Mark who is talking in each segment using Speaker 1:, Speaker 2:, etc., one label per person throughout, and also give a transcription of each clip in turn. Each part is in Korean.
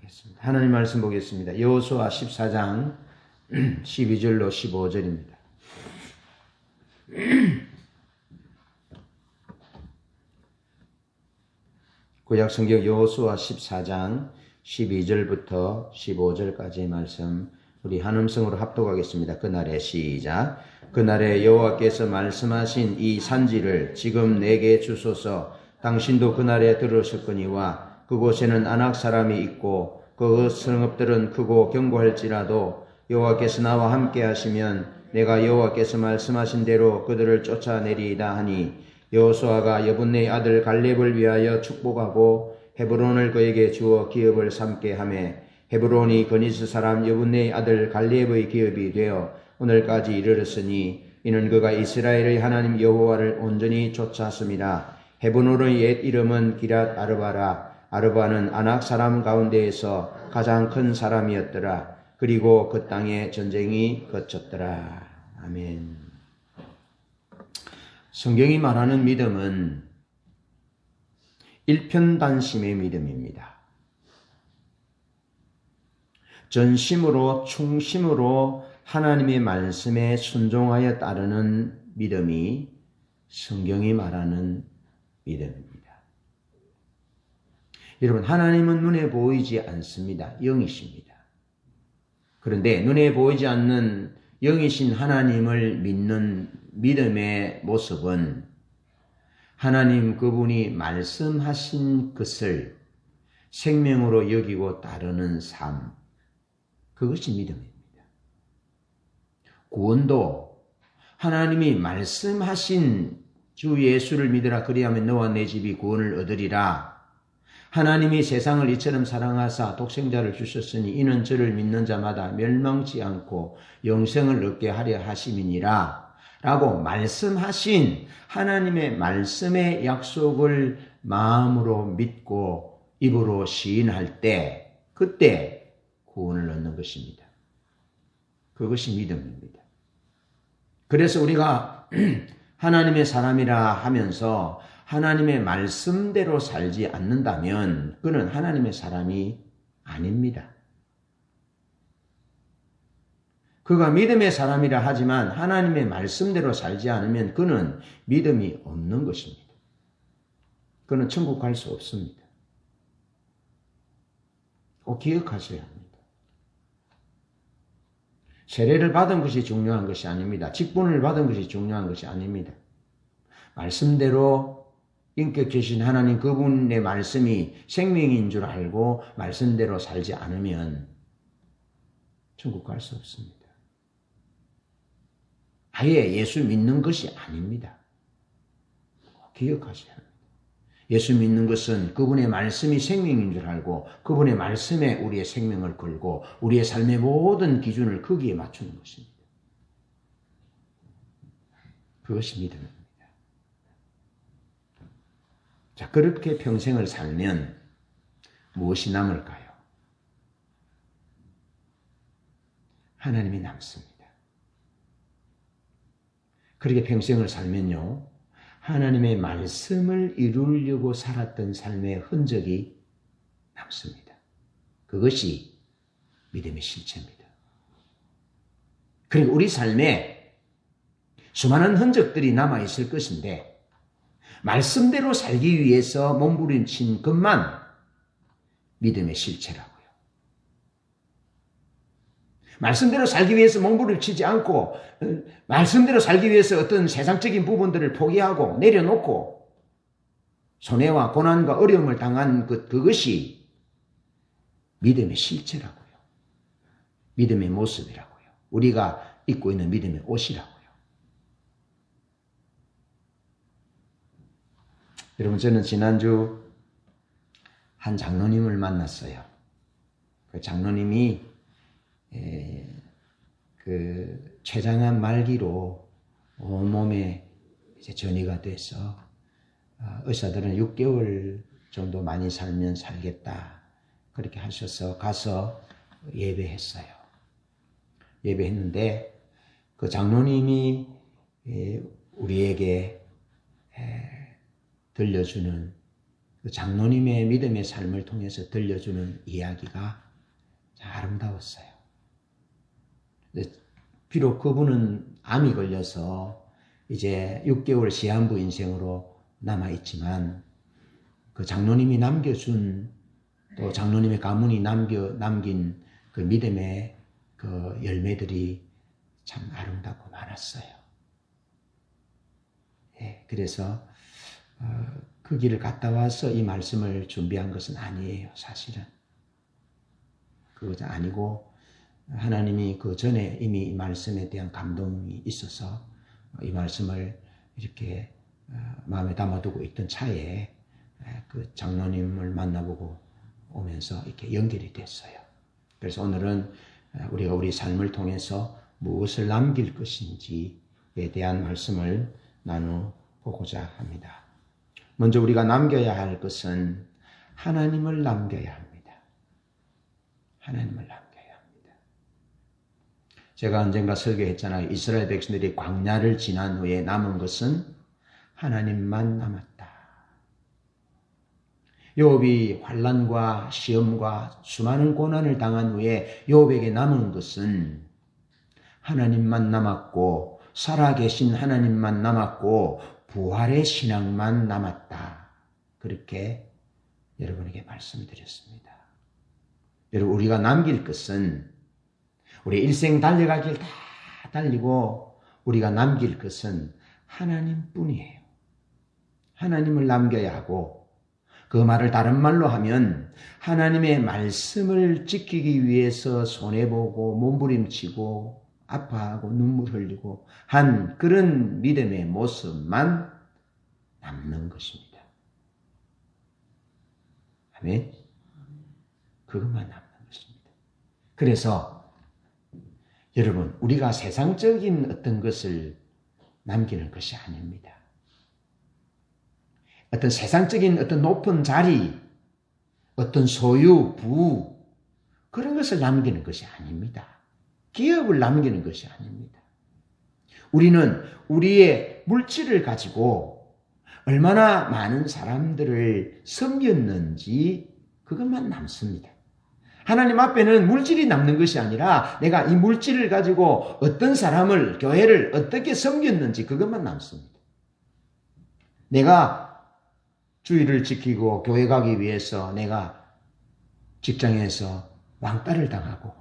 Speaker 1: 하겠습니다. 하나님 말씀 보겠습니다. 여호수아 14장 12절로 15절입니다. 구약 성경 여호수아 14장 12절부터 15절까지의 말씀 우리 한 음성으로 합독하겠습니다. 그날에 시작. 그날에 여호와께서 말씀하신 이 산지를 지금 내게 주소서. 당신도 그날에 들으셨거니와 그곳에는 아낙 사람이 있고 그 성읍들은 크고 견고할지라도 여호와께서 나와 함께 하시면 내가 여호와께서 말씀하신 대로 그들을 쫓아내리이다 하니 여호수아가 여분네의 아들 갈렙을 위하여 축복하고 헤브론을 그에게 주어 기업을 삼게 하며 헤브론이 거니스 사람 여분네의 아들 갈렙의 기업이 되어 오늘까지 이르렀으니 이는 그가 이스라엘의 하나님 여호와를 온전히 쫓았습니다. 헤브론의 옛 이름은 기랏 아르바라. 아르바는 아낙 사람 가운데에서 가장 큰 사람이었더라. 그리고 그 땅에 전쟁이 거쳤더라. 아멘. 성경이 말하는 믿음은 일편단심의 믿음입니다. 전심으로 충심으로 하나님의 말씀에 순종하여 따르는 믿음이 성경이 말하는 믿음입니다. 여러분, 하나님은 눈에 보이지 않습니다. 영이십니다. 그런데 눈에 보이지 않는 영이신 하나님을 믿는 믿음의 모습은 하나님 그분이 말씀하신 것을 생명으로 여기고 따르는 삶, 그것이 믿음입니다. 구원도 하나님이 말씀하신 주 예수를 믿으라 그리하면 너와 내 집이 구원을 얻으리라. 하나님이 세상을 이처럼 사랑하사 독생자를 주셨으니 이는 저를 믿는 자마다 멸망치 않고 영생을 얻게 하려 하심이니라 라고 말씀하신 하나님의 말씀의 약속을 마음으로 믿고 입으로 시인할 때 그때 구원을 얻는 것입니다. 그것이 믿음입니다. 그래서 우리가 하나님의 사람이라 하면서 하나님의 말씀대로 살지 않는다면 그는 하나님의 사람이 아닙니다. 그가 믿음의 사람이라 하지만 하나님의 말씀대로 살지 않으면 그는 믿음이 없는 것입니다. 그는 천국 갈 수 없습니다. 꼭 기억하셔야 합니다. 세례를 받은 것이 중요한 것이 아닙니다. 직분을 받은 것이 중요한 것이 아닙니다. 말씀대로 인격주신 하나님 그분의 말씀이 생명인 줄 알고 말씀대로 살지 않으면 천국 갈 수 없습니다. 아예 예수 믿는 것이 아닙니다. 기억하셔야 합니다. 예수 믿는 것은 그분의 말씀이 생명인 줄 알고 그분의 말씀에 우리의 생명을 걸고 우리의 삶의 모든 기준을 거기에 맞추는 것입니다. 그것이 믿음입니다. 자, 그렇게 평생을 살면 무엇이 남을까요? 하나님이 남습니다. 그렇게 평생을 살면요, 하나님의 말씀을 이루려고 살았던 삶의 흔적이 남습니다. 그것이 믿음의 실체입니다. 그리고 우리 삶에 수많은 흔적들이 남아있을 것인데 말씀대로 살기 위해서 몸부림친 것만 믿음의 실체라고요. 말씀대로 살기 위해서 몸부림치지 않고 말씀대로 살기 위해서 어떤 세상적인 부분들을 포기하고 내려놓고 손해와 고난과 어려움을 당한 그것이 믿음의 실체라고요. 믿음의 모습이라고요. 우리가 입고 있는 믿음의 옷이라고요. 여러분, 저는 지난주 한 장로님을 만났어요. 그 장로님이 그 췌장암 말기로 온몸에 이제 전이가 돼서 의사들은 6개월 정도 많이 살면 살겠다 그렇게 하셔서 가서 예배했어요. 예배했는데 그 장로님이 우리에게 들려주는 그 장로님의 믿음의 삶을 통해서 들려주는 이야기가 참 아름다웠어요. 비록 그분은 암이 걸려서 이제 6개월 시한부 인생으로 남아있지만 그 장로님이 남겨준 또 장로님의 가문이 남긴 그 믿음의 그 열매들이 참 아름답고 많았어요. 예, 그래서 그 길을 갔다 와서 이 말씀을 준비한 것은 아니에요, 사실은. 그것이 아니고 하나님이 그 전에 이미 이 말씀에 대한 감동이 있어서 이 말씀을 이렇게 마음에 담아두고 있던 차에 그 장로님을 만나보고 오면서 이렇게 연결이 됐어요. 그래서 오늘은 우리가 우리 삶을 통해서 무엇을 남길 것인지에 대한 말씀을 나눠보고자 합니다. 먼저 우리가 남겨야 할 것은 하나님을 남겨야 합니다. 하나님을 남겨야 합니다. 제가 언젠가 설교했잖아요. 이스라엘 백성들이 광야를 지난 후에 남은 것은 하나님만 남았다. 욥이 환난과 시험과 수많은 고난을 당한 후에 욥에게 남은 것은 하나님만 남았고 살아계신 하나님만 남았고 부활의 신앙만 남았다. 그렇게 여러분에게 말씀드렸습니다. 여러분, 우리가 남길 것은 우리 일생 달려갈 길 다 달리고 우리가 남길 것은 하나님뿐이에요. 하나님을 남겨야 하고 그 말을 다른 말로 하면 하나님의 말씀을 지키기 위해서 손해보고 몸부림치고 아파하고 눈물 흘리고 한 그런 믿음의 모습만 남는 것입니다. 아멘? 그것만 남는 것입니다. 그래서 여러분, 우리가 세상적인 어떤 것을 남기는 것이 아닙니다. 어떤 세상적인 어떤 높은 자리, 어떤 소유, 부, 그런 것을 남기는 것이 아닙니다. 기업을 남기는 것이 아닙니다. 우리는 우리의 물질을 가지고 얼마나 많은 사람들을 섬겼는지 그것만 남습니다. 하나님 앞에는 물질이 남는 것이 아니라 내가 이 물질을 가지고 어떤 사람을, 교회를 어떻게 섬겼는지 그것만 남습니다. 내가 주의를 지키고 교회 가기 위해서 내가 직장에서 왕따를 당하고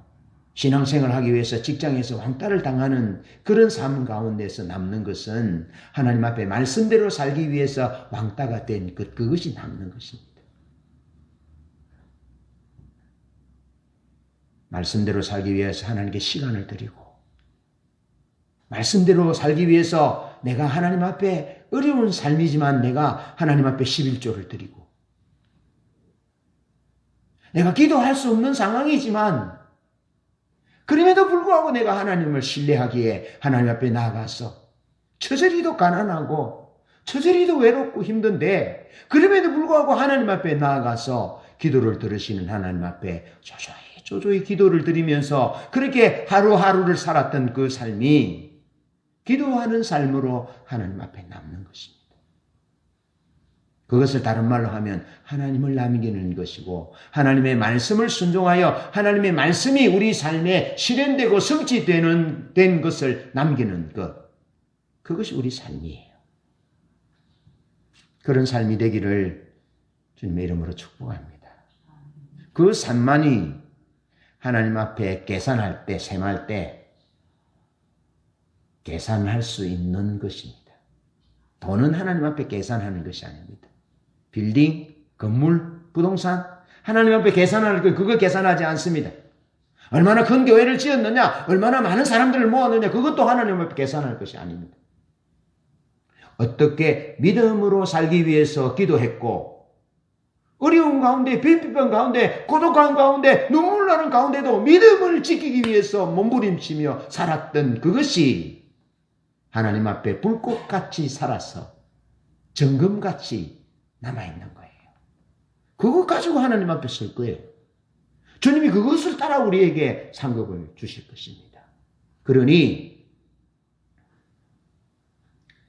Speaker 1: 신앙생활을 하기 위해서 직장에서 왕따를 당하는 그런 삶 가운데서 남는 것은 하나님 앞에 말씀대로 살기 위해서 왕따가 된 그것이 남는 것입니다. 말씀대로 살기 위해서 하나님께 시간을 드리고 말씀대로 살기 위해서 내가 하나님 앞에 어려운 삶이지만 내가 하나님 앞에 11조를 드리고 내가 기도할 수 없는 상황이지만 그럼에도 불구하고 내가 하나님을 신뢰하기에 하나님 앞에 나아가서 처절히도 가난하고 처절히도 외롭고 힘든데 그럼에도 불구하고 하나님 앞에 나아가서 기도를 들으시는 하나님 앞에 조조히 기도를 드리면서 그렇게 하루하루를 살았던 그 삶이 기도하는 삶으로 하나님 앞에 남는 것입니다. 그것을 다른 말로 하면 하나님을 남기는 것이고 하나님의 말씀을 순종하여 하나님의 말씀이 우리 삶에 실현되고 성취된 것을 남기는 것. 그것이 우리 삶이에요. 그런 삶이 되기를 주님의 이름으로 축복합니다. 그 삶만이 하나님 앞에 계산할 때, 셈할 때 계산할 수 있는 것입니다. 돈은 하나님 앞에 계산하는 것이 아닙니다. 빌딩, 건물, 부동산, 하나님 앞에 계산할 것, 그거 계산하지 않습니다. 얼마나 큰 교회를 지었느냐, 얼마나 많은 사람들을 모았느냐, 그것도 하나님 앞에 계산할 것이 아닙니다. 어떻게 믿음으로 살기 위해서 기도했고 어려운 가운데, 빈핍한 가운데, 고독한 가운데, 눈물 나는 가운데도 믿음을 지키기 위해서 몸부림치며 살았던 그것이 하나님 앞에 불꽃같이 살아서 정금같이 남아있는 거예요. 그것 가지고 하나님 앞에 설 거예요. 주님이 그것을 따라 우리에게 상급을 주실 것입니다. 그러니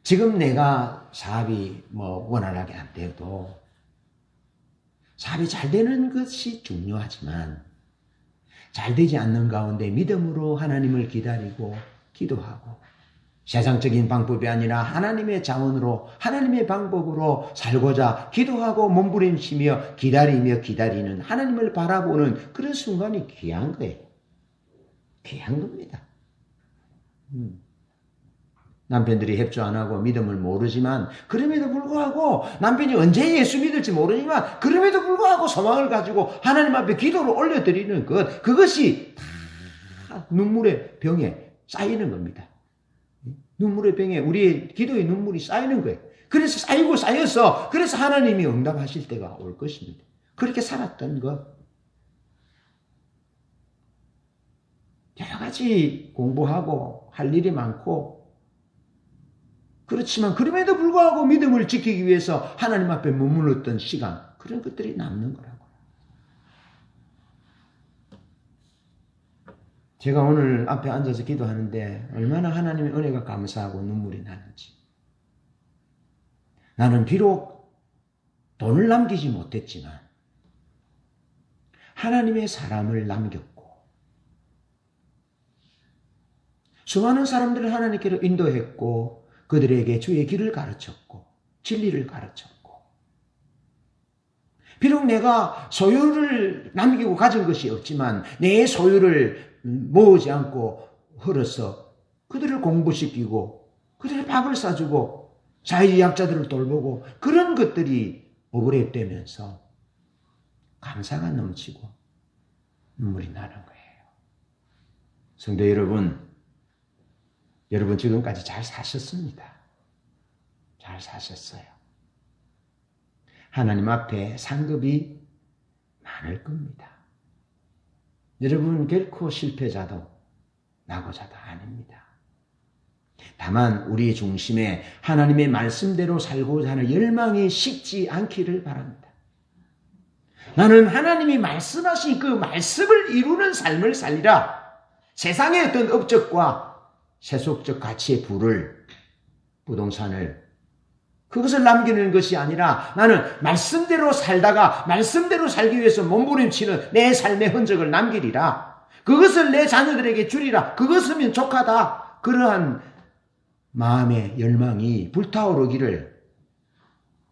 Speaker 1: 지금 내가 사업이 원활하게 안 돼도 사업이 잘 되는 것이 중요하지만 잘 되지 않는 가운데 믿음으로 하나님을 기다리고 기도하고 세상적인 방법이 아니라 하나님의 자원으로 하나님의 방법으로 살고자 기도하고 몸부림치며 기다리는 하나님을 바라보는 그런 순간이 귀한 거예요. 귀한 겁니다. 남편들이 협조 안 하고 믿음을 모르지만 그럼에도 불구하고 남편이 언제 예수 믿을지 모르지만 그럼에도 불구하고 소망을 가지고 하나님 앞에 기도를 올려드리는 것, 그것이 다 눈물의 병에 쌓이는 겁니다. 눈물의 병에 우리의 기도의 눈물이 쌓이는 거예요. 그래서 쌓이고 쌓여서 그래서 하나님이 응답하실 때가 올 것입니다. 그렇게 살았던 것. 여러 가지 공부하고 할 일이 많고 그렇지만 그럼에도 불구하고 믿음을 지키기 위해서 하나님 앞에 머물렀던 시간, 그런 것들이 남는 거라고요. 제가 오늘 앞에 앉아서 기도하는데 얼마나 하나님의 은혜가 감사하고 눈물이 나는지. 나는 비록 돈을 남기지 못했지만 하나님의 사람을 남겼고 수많은 사람들을 하나님께로 인도했고 그들에게 주의 길을 가르쳤고 진리를 가르쳤고 비록 내가 소유를 남기고 가진 것이 없지만 내 소유를 모으지 않고 흘러서 그들을 공부시키고 그들의 밥을 사주고 사회주의 약자들을 돌보고 그런 것들이 오버랩되면서 감사가 넘치고 눈물이 나는 거예요. 성도 여러분 지금까지 잘 사셨습니다. 잘 사셨어요. 하나님 앞에 상급이 많을 겁니다. 여러분 결코 실패자도 낙오자도 아닙니다. 다만 우리 중심에 하나님의 말씀대로 살고자 하는 열망이 식지 않기를 바랍니다. 나는 하나님이 말씀하신 그 말씀을 이루는 삶을 살리라. 세상의 어떤 업적과 세속적 가치의 부를, 부동산을, 그것을 남기는 것이 아니라 나는 말씀대로 살다가 말씀대로 살기 위해서 몸부림치는 내 삶의 흔적을 남기리라. 그것을 내 자녀들에게 주리라. 그것이면 족하다. 그러한 마음의 열망이 불타오르기를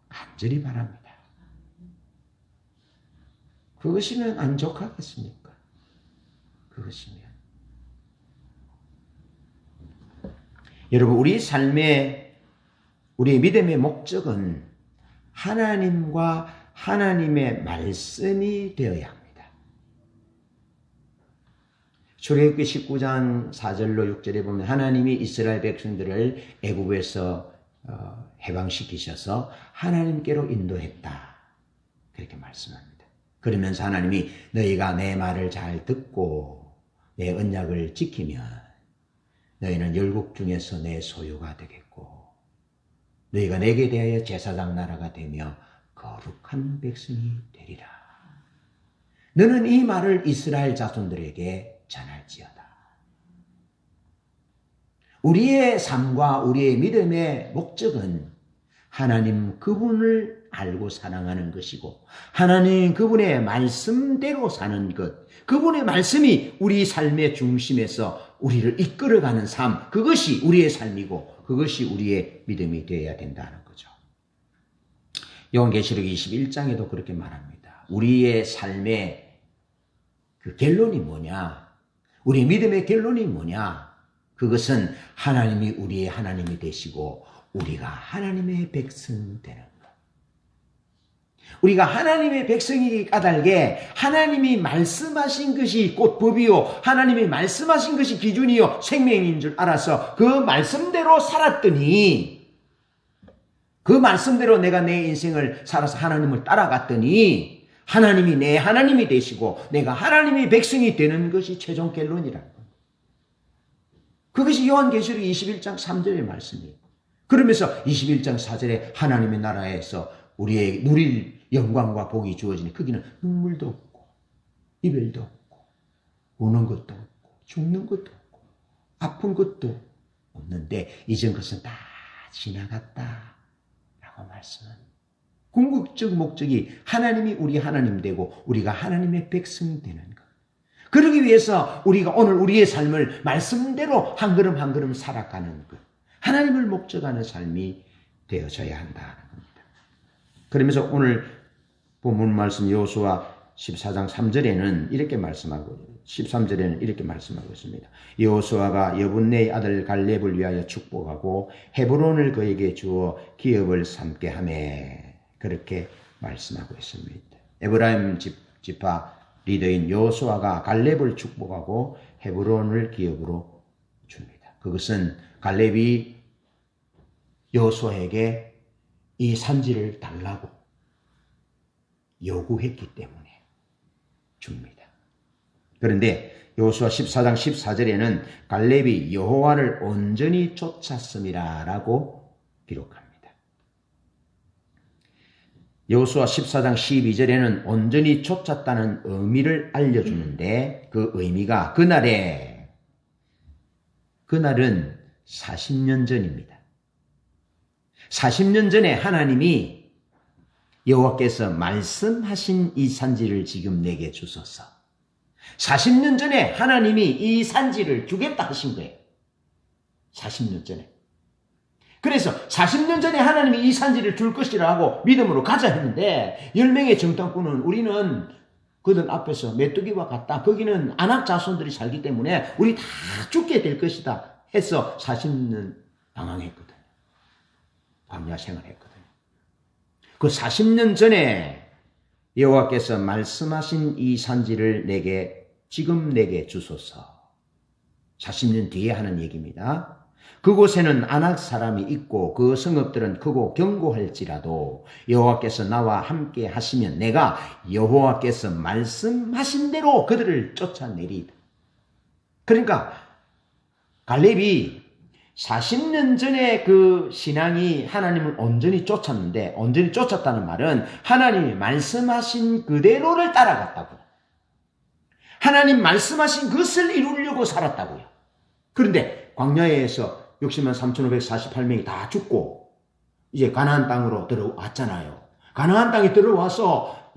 Speaker 1: 간절히 바랍니다. 그것이면 안 족하겠습니까? 그것이면. 여러분, 우리의 믿음의 목적은 하나님과 하나님의 말씀이 되어야 합니다. 출애굽기 19장 4절로 6절에 보면 하나님이 이스라엘 백성들을 애굽에서 해방시키셔서 하나님께로 인도했다. 그렇게 말씀합니다. 그러면서 하나님이 너희가 내 말을 잘 듣고 내 언약을 지키면 너희는 열국 중에서 내 소유가 되겠고 너희가 내게 대하여 제사장 나라가 되며 거룩한 백성이 되리라. 너는 이 말을 이스라엘 자손들에게 전할지어다. 우리의 삶과 우리의 믿음의 목적은 하나님 그분을 알고 사랑하는 것이고 하나님 그분의 말씀대로 사는 것, 그분의 말씀이 우리 삶의 중심에서 우리를 이끌어가는 삶, 그것이 우리의 삶이고 그것이 우리의 믿음이 되어야 된다는 거죠. 요한계시록 21장에도 그렇게 말합니다. 우리의 삶의 그 결론이 뭐냐? 우리의 믿음의 결론이 뭐냐? 그것은 하나님이 우리의 하나님이 되시고 우리가 하나님의 백성 되는 것. 우리가 하나님의 백성이 까닭에 하나님이 말씀하신 것이 곧 법이요 하나님이 말씀하신 것이 기준이요 생명인 줄 알아서 그 말씀대로 살았더니 그 말씀대로 내가 내 인생을 살아서 하나님을 따라갔더니 하나님이 내 하나님이 되시고 내가 하나님의 백성이 되는 것이 최종 결론이라는 겁니다. 그것이 요한계시록 21장 3절의 말씀이에요. 그러면서 21장 4절에 하나님의 나라에서 우리의 누릴 영광과 복이 주어지니 거기는 눈물도 없고 이별도 없고 우는 것도 없고 죽는 것도 없고 아픈 것도 없는데 이전 것은 다 지나갔다 라고 말씀합니다. 궁극적 목적이 하나님이 우리 하나님 되고 우리가 하나님의 백성이 되는 것. 그러기 위해서 우리가 오늘 우리의 삶을 말씀대로 한 걸음 한 걸음 살아가는 것. 하나님을 목적하는 삶이 되어져야 한다는 겁니다. 그러면서 오늘 본문 말씀 여호수아 14장 3절에는 이렇게 말씀하고 13절에는 이렇게 말씀하고 있습니다. 여호수아가 여분네의 아들 갈렙을 위하여 축복하고 헤브론을 그에게 주어 기업을 삼게 하매 그렇게 말씀하고 있습니다. 에브라임 지파 리더인 여호수아가 갈렙을 축복하고 헤브론을 기업으로 줍니다. 그것은 갈렙이 여호수아에게 이 산지를 달라고 요구했기 때문에 줍니다. 그런데 여호수아 14장 14절에는 갈렙이 여호와를 온전히 쫓았음이라라고 기록합니다. 여호수아 14장 12절에는 온전히 쫓았다는 의미를 알려주는데 그 의미가 그날은 40년 전입니다. 40년 전에 하나님이 여호와께서 말씀하신 이 산지를 지금 내게 주소서. 40년 전에 하나님이 이 산지를 주겠다 하신 거예요. 40년 전에. 그래서 40년 전에 하나님이 이 산지를 줄 것이라고 믿음으로 가자 했는데 10명의 정탐꾼은 우리는 그들 앞에서 메뚜기와 같다. 거기는 아낙 자손들이 살기 때문에 우리 다 죽게 될 것이다 해서 40년 방황했거든요. 광야 생활했거든요. 그 40년 전에 여호와께서 말씀하신 이 산지를 지금 내게 주소서. 40년 뒤에 하는 얘기입니다. 그곳에는 아낙 사람이 있고 그 성읍들은 크고 견고할지라도 여호와께서 나와 함께 하시면 내가 여호와께서 말씀하신 대로 그들을 쫓아내리이다. 그러니까 갈렙이 40년 전에 그 신앙이 하나님을 온전히 쫓았는데 온전히 쫓았다는 말은 하나님이 말씀하신 그대로를 따라갔다고요. 하나님 말씀하신 것을 이루려고 살았다고요. 그런데 광야에서 60만 3,548명이 다 죽고 이제 가나안 땅으로 들어왔잖아요. 가나안 땅에 들어와서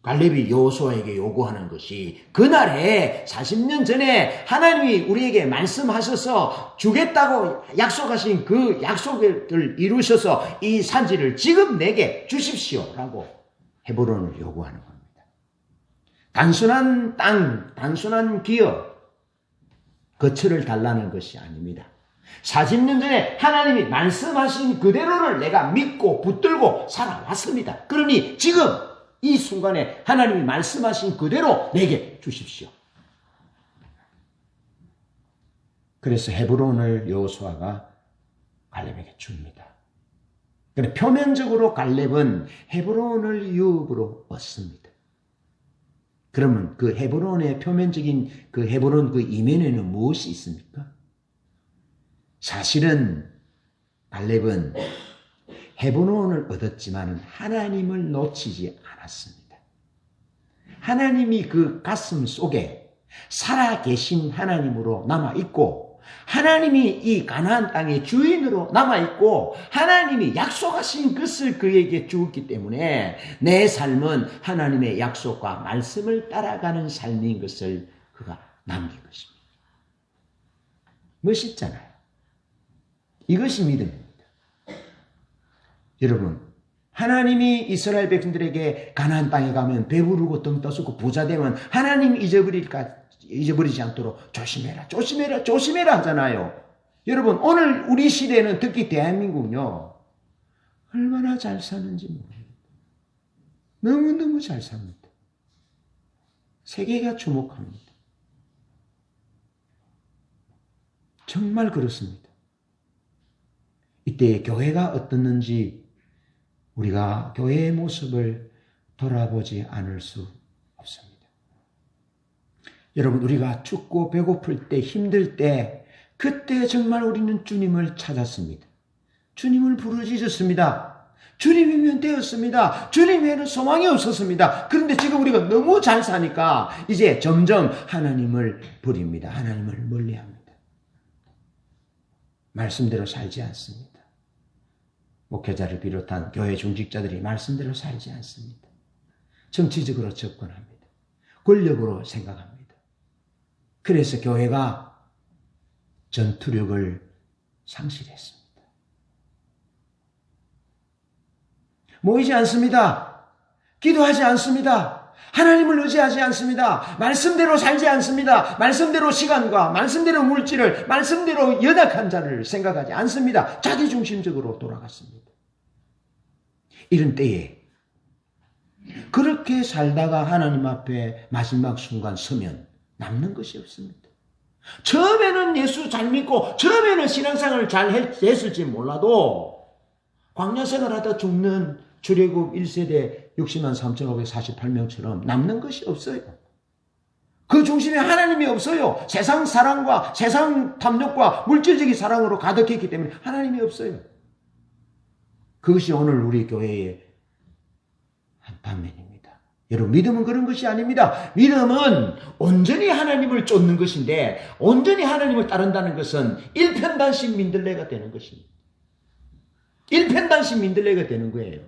Speaker 1: 갈렙이 여호수아에게 요구하는 것이 그날에 40년 전에 하나님이 우리에게 말씀하셔서 주겠다고 약속하신 그 약속을 이루셔서 이 산지를 지금 내게 주십시오라고 헤브론을 요구하는 겁니다. 단순한 땅, 단순한 기업, 거처를 달라는 것이 아닙니다. 40년 전에 하나님이 말씀하신 그대로를 내가 믿고 붙들고 살아왔습니다. 그러니 지금 이 순간에 하나님이 말씀하신 그대로 내게 주십시오. 그래서 헤브론을 여호수아가 갈렙에게 줍니다. 그런데 표면적으로 갈렙은 헤브론을 유업으로 얻습니다. 그러면 그 헤브론의 표면적인 그 헤브론 그 이면에는 무엇이 있습니까? 사실은 갈렙은 헤브론을 얻었지만 하나님을 놓치지 않았습니다. 하나님이 그 가슴 속에 살아계신 하나님으로 남아있고 하나님이 이 가나안 땅의 주인으로 남아있고 하나님이 약속하신 것을 그에게 주었기 때문에 내 삶은 하나님의 약속과 말씀을 따라가는 삶인 것을 그가 남긴 것입니다. 멋있잖아요. 이것이 믿음입니다. 여러분, 하나님이 이스라엘 백성들에게 가나안 땅에 가면 배부르고 등 떠쓰고 부자 되면 하나님 잊어버리지 않도록 조심해라, 조심해라, 조심해라 하잖아요. 여러분, 오늘 우리 시대는 특히 대한민국은요, 얼마나 잘 사는지 모릅니다. 너무너무 잘 삽니다. 세계가 주목합니다. 정말 그렇습니다. 이때 교회가 어떻는지 우리가 교회의 모습을 돌아보지 않을 수 없습니다. 여러분, 우리가 춥고 배고플 때, 힘들 때, 그때 정말 우리는 주님을 찾았습니다. 주님을 부르짖었습니다. 주님이면 되었습니다. 주님에는 소망이 없었습니다. 그런데 지금 우리가 너무 잘 사니까 이제 점점 하나님을 버립니다. 하나님을 멀리합니다. 말씀대로 살지 않습니다. 목회자를 비롯한 교회 중직자들이 말씀대로 살지 않습니다. 정치적으로 접근합니다. 권력으로 생각합니다. 그래서 교회가 전투력을 상실했습니다. 모이지 않습니다. 기도하지 않습니다. 하나님을 의지하지 않습니다. 말씀대로 살지 않습니다. 말씀대로 시간과 말씀대로 물질을, 말씀대로 연약한 자를 생각하지 않습니다. 자기중심적으로 돌아갔습니다. 이런 때에 그렇게 살다가 하나님 앞에 마지막 순간 서면 남는 것이 없습니다. 처음에는 예수 잘 믿고 처음에는 신앙생활을 잘 했을지 몰라도 광야생활하다 죽는 출애굽 1세대 60만 3,548명처럼 남는 것이 없어요. 그 중심에 하나님이 없어요. 세상 사랑과 세상 탐욕과 물질적인 사랑으로 가득했기 때문에 하나님이 없어요. 그것이 오늘 우리 교회의 한 단면입니다. 여러분, 믿음은 그런 것이 아닙니다. 믿음은 온전히 하나님을 쫓는 것인데, 온전히 하나님을 따른다는 것은 일편단심 민들레가 되는 것입니다. 일편단심 민들레가 되는 거예요.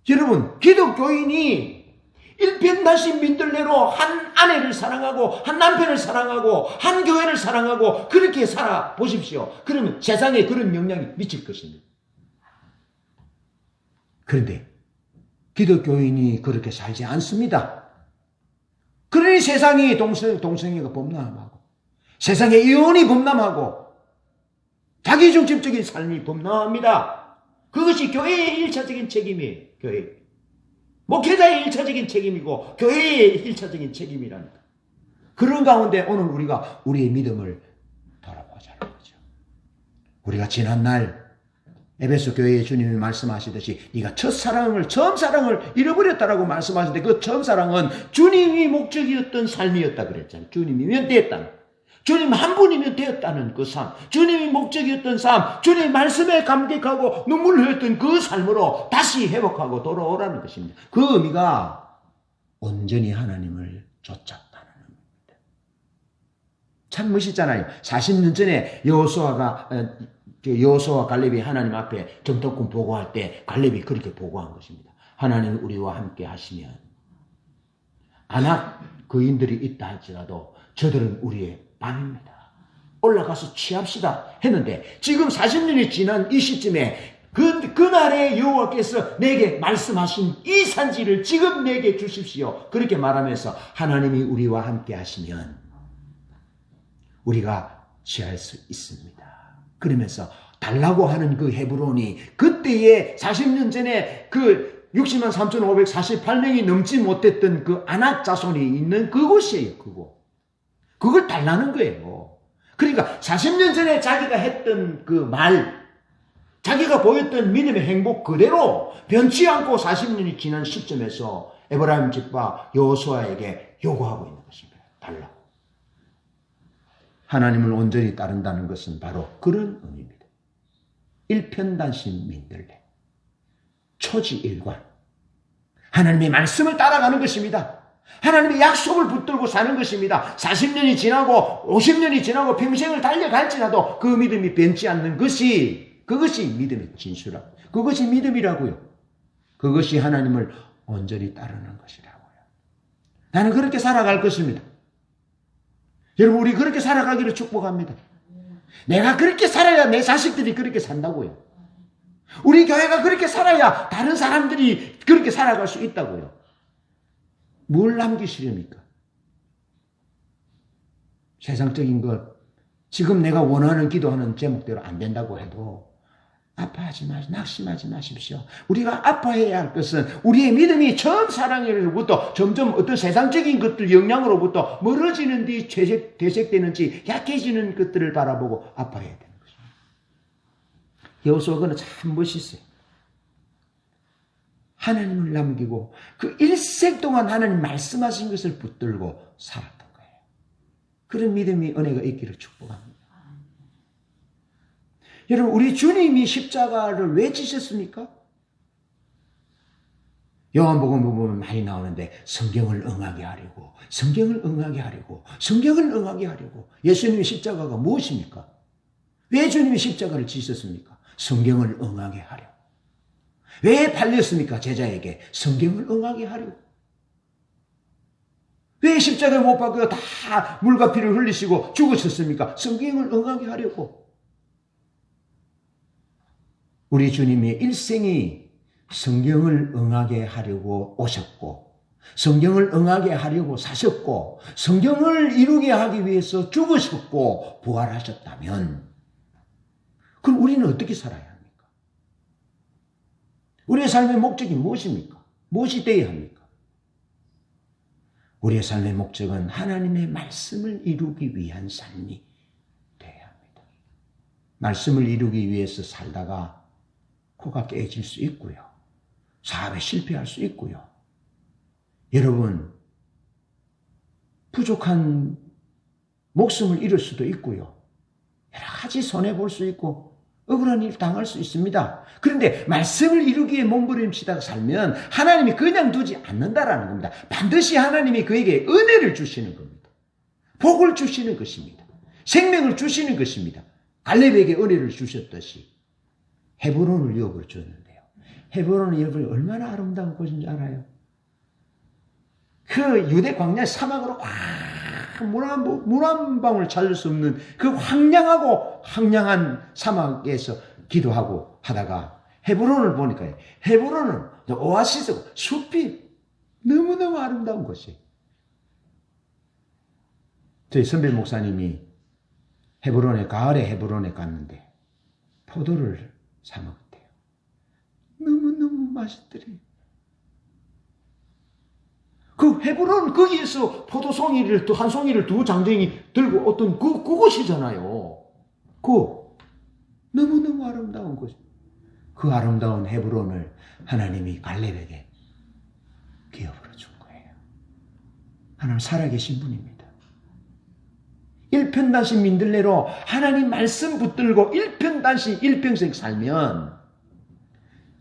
Speaker 1: 여러분, 기독교인이 일편단심 민들레로 한 아내를 사랑하고 한 남편을 사랑하고 한 교회를 사랑하고 그렇게 살아보십시오. 그러면 세상에 그런 영향이 미칠 것입니다. 그런데 기독교인이 그렇게 살지 않습니다. 그러니 세상이 동성애가 범람하고 세상의 이혼이 범람하고 자기중심적인 삶이 범람합니다. 그것이 교회의 일차적인 책임이에요. 교회. 목회자의 일차적인 책임이고 교회의 일차적인 책임이랍니다. 그런 가운데 오늘 우리가 우리의 믿음을 돌아보자는 거죠. 우리가 지난날 에베소 교회의 주님이 말씀하시듯이 네가 처음 사랑을 잃어버렸다라고 말씀하시는데 그 처음 사랑은 주님이 목적이었던 삶이었다 그랬잖아요. 주님이면 되었다. 주님 한 분이면 되었다는 그 삶, 주님이 목적이었던 삶, 주님의 말씀에 감격하고 눈물을 흘렸던 그 삶으로 다시 회복하고 돌아오라는 것입니다. 그 의미가 온전히 하나님을 쫓았다는 의미입니다. 참 멋있잖아요. 40년 전에 여호수아와 갈렙이 하나님 앞에 정탐꾼 보고할 때 갈렙이 그렇게 보고한 것입니다. 하나님 우리와 함께 하시면 아낙 거인들이 있다 할지라도 저들은 우리의 밤입니다. 올라가서 취합시다 했는데 지금 40년이 지난 이 시점에 그날의 여호와께서 내게 말씀하신 이 산지를 지금 내게 주십시오. 그렇게 말하면서 하나님이 우리와 함께 하시면 우리가 취할 수 있습니다. 그러면서 달라고 하는 그 헤브론이 그때의 40년 전에 그 60만 3,548명이 넘지 못했던 그 아낙 자손이 있는 그곳이에요. 그걸 달라는 거예요. 그러니까 40년 전에 자기가 했던 그 말, 자기가 보였던 믿음의 행복 그대로 변치 않고 40년이 지난 시점에서 에브라임 집과 여호수아에게 요구하고 있는 것입니다. 달라고. 하나님을 온전히 따른다는 것은 바로 그런 의미입니다. 일편단심 민들레, 초지일관, 하나님의 말씀을 따라가는 것입니다. 하나님의 약속을 붙들고 사는 것입니다. 40년이 지나고 50년이 지나고 평생을 달려갈지라도 그 믿음이 변치 않는 그것이 믿음의 진수라. 그것이 믿음이라고요. 그것이 하나님을 온전히 따르는 것이라고요. 나는 그렇게 살아갈 것입니다. 여러분, 우리 그렇게 살아가기를 축복합니다. 내가 그렇게 살아야 내 자식들이 그렇게 산다고요. 우리 교회가 그렇게 살아야 다른 사람들이 그렇게 살아갈 수 있다고요. 뭘 남기시렵니까? 세상적인 것, 지금 내가 원하는 기도하는 제목대로 안 된다고 해도 아파하지 마십시오. 낙심하지 마십시오. 우리가 아파해야 할 것은 우리의 믿음이 처음 사랑으로부터 점점 어떤 세상적인 것들 영향으로부터 멀어지는 뒤 되색되는지 약해지는 것들을 바라보고 아파해야 되는 것입니다. 여호수아는 참 멋있어요. 하나님을 남기고 그 일생 동안 하나님 말씀하신 것을 붙들고 살았던 거예요. 그런 믿음이 은혜가 있기를 축복합니다. 여러분, 우리 주님이 십자가를 왜 지셨습니까? 요한복음 보면 많이 나오는데 성경을 응하게 하려고, 성경을 응하게 하려고, 성경을 응하게 하려고. 예수님의 십자가가 무엇입니까? 왜 주님이 십자가를 지셨습니까? 성경을 응하게 하려. 왜 팔렸습니까? 제자에게 성경을 응하게 하려. 왜 십자가에 못 박혀 다 물과 피를 흘리시고 죽으셨습니까? 성경을 응하게 하려고. 우리 주님의 일생이 성경을 응하게 하려고 오셨고, 성경을 응하게 하려고 사셨고, 성경을 이루게 하기 위해서 죽으셨고 부활하셨다면, 그럼 우리는 어떻게 살아야 합니까? 우리의 삶의 목적이 무엇입니까? 무엇이 되어야 합니까? 우리의 삶의 목적은 하나님의 말씀을 이루기 위한 삶이 되어야 합니다. 말씀을 이루기 위해서 살다가 코가 깨질 수 있고요. 사업에 실패할 수 있고요. 여러분, 부족한 목숨을 잃을 수도 있고요. 여러 가지 손해볼 수 있고 억울한 일 당할 수 있습니다. 그런데 말씀을 이루기에 몸부림치다가 살면 하나님이 그냥 두지 않는다라는 겁니다. 반드시 하나님이 그에게 은혜를 주시는 겁니다. 복을 주시는 것입니다. 생명을 주시는 것입니다. 갈렙에게 은혜를 주셨듯이 헤브론을 유업으로 줬는데요. 헤브론의 유업이 얼마나 아름다운 곳인지 알아요? 그 유대 광야 사막으로 물 한 방울 찾을 수 없는 그 황량하고 황량한 사막에서 기도하고 하다가 헤브론을 보니까 헤브론은 오아시스고 숲이 너무너무 아름다운 곳이에요. 저희 선배 목사님이 가을에 헤브론에 갔는데 포도를 사 먹었대요. 너무너무 맛있더래요. 그 헤브론 거기에서 포도송이를 한 송이를 두 장정이 들고 어떤 그곳이잖아요. 너무너무 아름다운 곳. 그 아름다운 헤브론을 하나님이 갈렙에게 기업으로 준 거예요. 하나님 살아계신 분입니다. 일편단심 민들레로 하나님 말씀 붙들고 일편단심 일평생 살면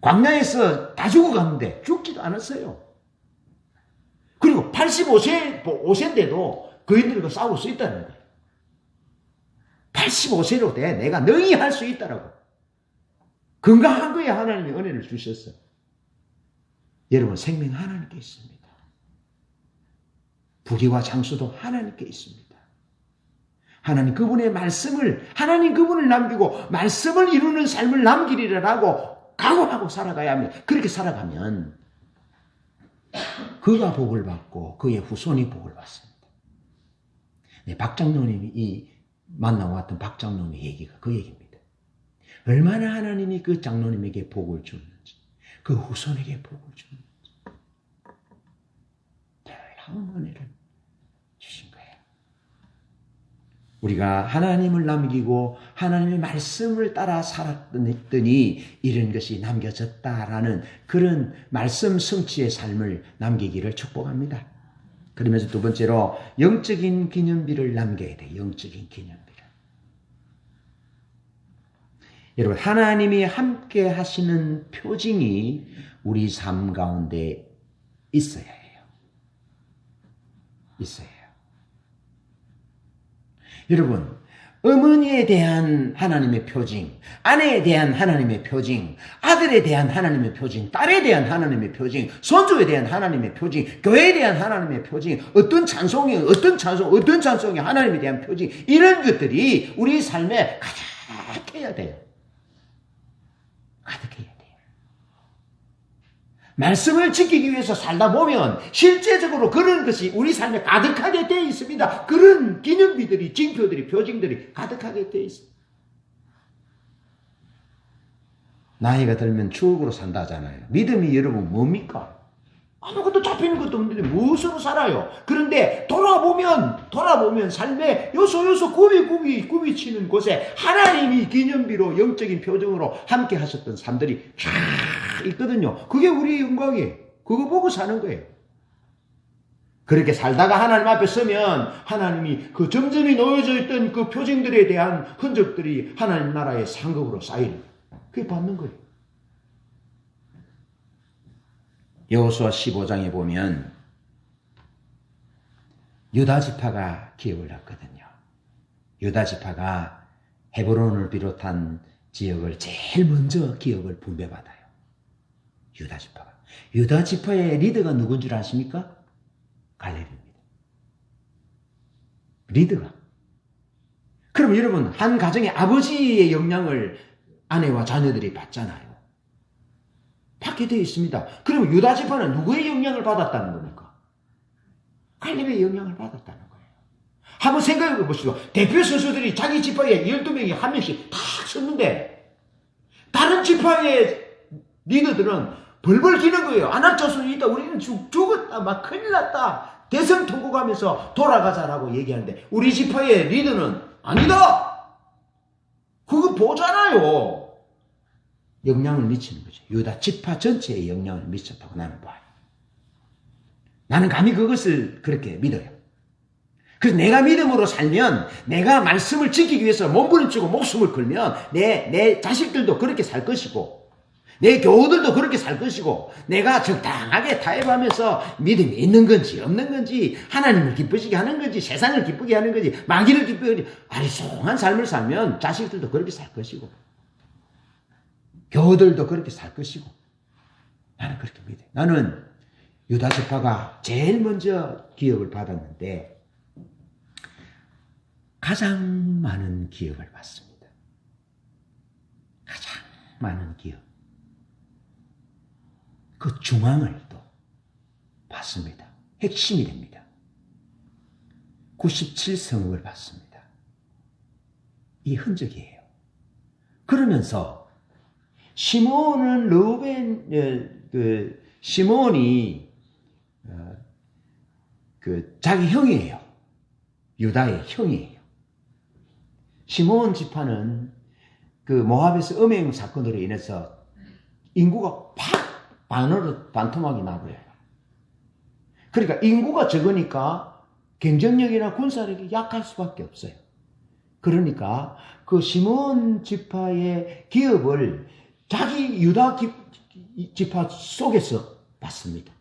Speaker 1: 광야에서 다 죽어갔는데 죽지도 않았어요. 그리고 85세인데도 그인들과 싸울 수 있다는 거예요. 85세로 돼. 내가 능히 할 수 있다라고. 건강한 거에 하나님이 은혜를 주셨어요. 여러분, 생명 하나님께 있습니다. 부귀와 장수도 하나님께 있습니다. 하나님 그분의 말씀을, 하나님 그분을 남기고 말씀을 이루는 삶을 남기리라고 각오하고 살아가야 합니다. 그렇게 살아가면 그가 복을 받고 그의 후손이 복을 받습니다. 네, 박장로님이 만나왔던 박장로님의 얘기가 그 얘기입니다. 얼마나 하나님이 그 장로님에게 복을 주는지, 그 후손에게 복을 주는지 놀라운 은혜를 주신 거예요. 우리가 하나님을 남기고 하나님의 말씀을 따라 살았더니 이런 것이 남겨졌다라는 그런 말씀 성취의 삶을 남기기를 축복합니다. 그러면서 두 번째로 영적인 기념비를 남겨야 돼요. 영적인 기념비를. 여러분, 하나님이 함께 하시는 표징이 우리 삶 가운데 있어야 해요. 있어야 해요. 여러분, 어머니에 대한 하나님의 표징, 아내에 대한 하나님의 표징, 아들에 대한 하나님의 표징, 딸에 대한 하나님의 표징, 손주에 대한 하나님의 표징, 교회에 대한 하나님의 표징, 어떤 찬송이 하나님에 대한 표징, 이런 것들이 우리 삶에 가득해야 돼요. 가득해야 돼요. 말씀을 지키기 위해서 살다 보면 실제적으로 그런 것이 우리 삶에 가득하게 되어 있습니다. 그런 기념비들이, 징표들이, 표징들이 가득하게 되어 있습니다. 나이가 들면 추억으로 산다 하잖아요. 믿음이 여러분 뭡니까? 아무것도 잡히는 것도 없는데 무엇으로 살아요? 그런데 돌아보면 삶에 요소 구비 치는 곳에 하나님이 기념비로 영적인 표정으로 함께 하셨던 삶들이 쫙 있거든요. 그게 우리의 영광이에요. 그거 보고 사는 거예요. 그렇게 살다가 하나님 앞에 서면 하나님이 그 점점이 놓여져 있던 그 표징들에 대한 흔적들이 하나님 나라의 상급으로 쌓이는 거예요. 그게 받는 거예요. 여호수아 15장에 보면 유다 지파가 기업을 했거든요. 유다 지파가 헤브론을 비롯한 지역을 제일 먼저 기업을 분배받아요. 유다 지파가. 유다 지파의 리더가 누군 줄 아십니까? 갈렙입니다. 리더가. 그럼 여러분, 한 가정의 아버지의 영향을 아내와 자녀들이 받잖아요. 받게 되어 있습니다. 그럼 유다 지파는 누구의 영향을 받았다는 겁니까? 갈렙의 영향을 받았다는 거예요. 한번 생각해 보시죠. 대표 선수들이 자기 지파에 12명이 한 명씩 다 섰는데 다른 지파의 리더들은 벌벌 기는 거예요. 아낙자손이 있다. 우리는 죽었다. 막 큰일 났다. 대성통곡하면서 돌아가자라고 얘기하는데 우리 지파의 리더는 아니다. 그거 보잖아요. 영향을 미치는 거죠. 유다 지파 전체에 영향을 미쳤다고 나는 봐요. 나는 감히 그것을 그렇게 믿어요. 그래서 내가 믿음으로 살면, 내가 말씀을 지키기 위해서 몸부림치고 목숨을 걸면 내 자식들도 그렇게 살 것이고 내 교우들도 그렇게 살 것이고 내가 적당하게 타협하면서 믿음이 있는 건지 없는 건지 하나님을 기쁘시게 하는 건지 세상을 기쁘게 하는 건지 마귀를 기쁘게 하는 건지 아리송한 삶을 살면 자식들도 그렇게 살 것이고 교우들도 그렇게 살 것이고 나는 그렇게 믿어요. 나는 유다 지파가 제일 먼저 기업을 받았는데 가장 많은 기업을 받습니다. 가장 많은 기업. 그 중앙을 또 받습니다. 핵심이 됩니다. 97성읍을 받습니다. 이 흔적이에요. 그러면서 시몬은 시몬이 자기 형이에요. 유다의 형이에요. 시몬 지파는 모압에서 음행 사건으로 인해서 인구가 팍 반토막이 나버려요. 그러니까 인구가 적으니까 경쟁력이나 군사력이 약할 수밖에 없어요. 그러니까 그 시몬 지파의 기업을 자기 유다 지파 속에서 받습니다.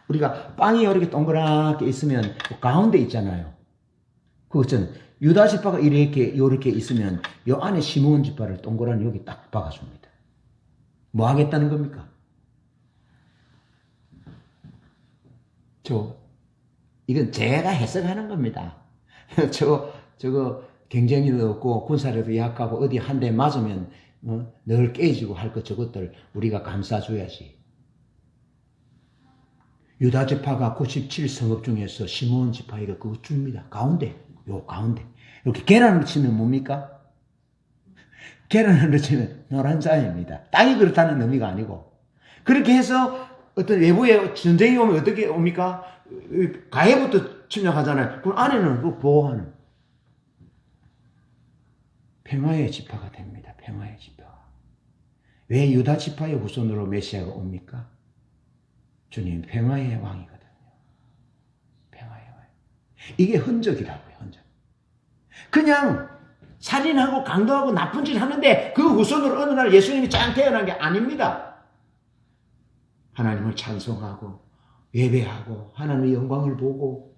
Speaker 1: 우리가 빵이 이렇게 동그랗게 있으면 가운데 있잖아요. 그것은 유다 지파가 이렇게 있으면 요 안에 시몬 지파를 동그라미 여기 딱 박아줍니다. 뭐 하겠다는 겁니까? 이건 제가 해석하는 겁니다. 저거 경쟁력도 없고 군사력도 약하고 어디 한 대 맞으면 늘 깨지고 할 것 저것들 우리가 감싸줘야지. 유다 지파가 97성읍 중에서 시몬 지파에게 그거 줍니다. 가운데. 이렇게 계란으로 치면 뭡니까? 계란으로 치면 노란 자입니다. 땅이 그렇다는 의미가 아니고. 그렇게 해서 어떤 외부에 전쟁이 오면 어떻게 옵니까? 가해부터 침략하잖아요. 그럼 안에는 그 보호하는 평화의 지파가 됩니다. 평화의 지파가. 왜 유다 지파의 후손으로 메시아가 옵니까? 주님 평화의 왕이거든요. 평화의 왕. 이게 흔적이라고요. 흔적. 그냥 살인하고 강도하고 나쁜 짓 하는데 그 후손으로 어느 날 예수님이 짱 태어난 게 아닙니다. 하나님을 찬송하고 예배하고 하나님의 영광을 보고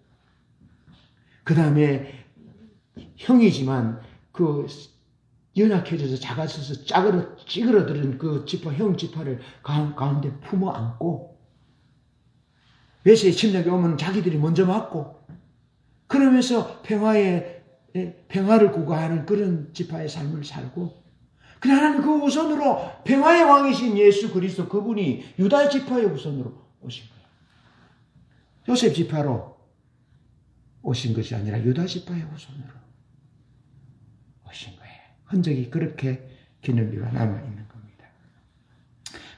Speaker 1: 그 다음에 형이지만 연약해져서 작아져서 찌그러들은 그 지파, 형 지파를 가운데 품어 안고 외세의 침략이 오면 자기들이 먼저 맞고 그러면서 평화를 구가하는 그런 지파의 삶을 살고 그냥 하나님 그 우선으로 평화의 왕이신 예수 그리스도 그분이 유다 지파의 우선으로 오신 거예요. 요셉 지파로 오신 것이 아니라 유다 지파의 우선으로 오신 거예요. 흔적이 그렇게 기념비가 남아있는 겁니다.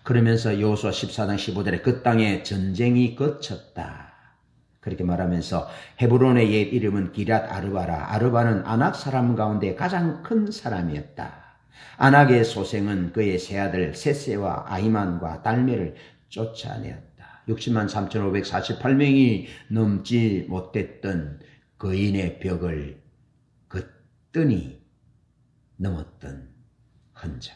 Speaker 1: 그러면서 여호수아 14장 15절에 그 땅에 전쟁이 그쳤다. 그렇게 말하면서 헤브론의 옛 이름은 기럇 아르바라. 아르바는 아낙 사람 가운데 가장 큰 사람이었다. 아낙의 소생은 그의 세 아들 셋세와 아히만과 달메를 쫓아내었다. 60만 3,548명이 넘지 못했던 거인의 벽을 그 뜬이 넘었던 흔적.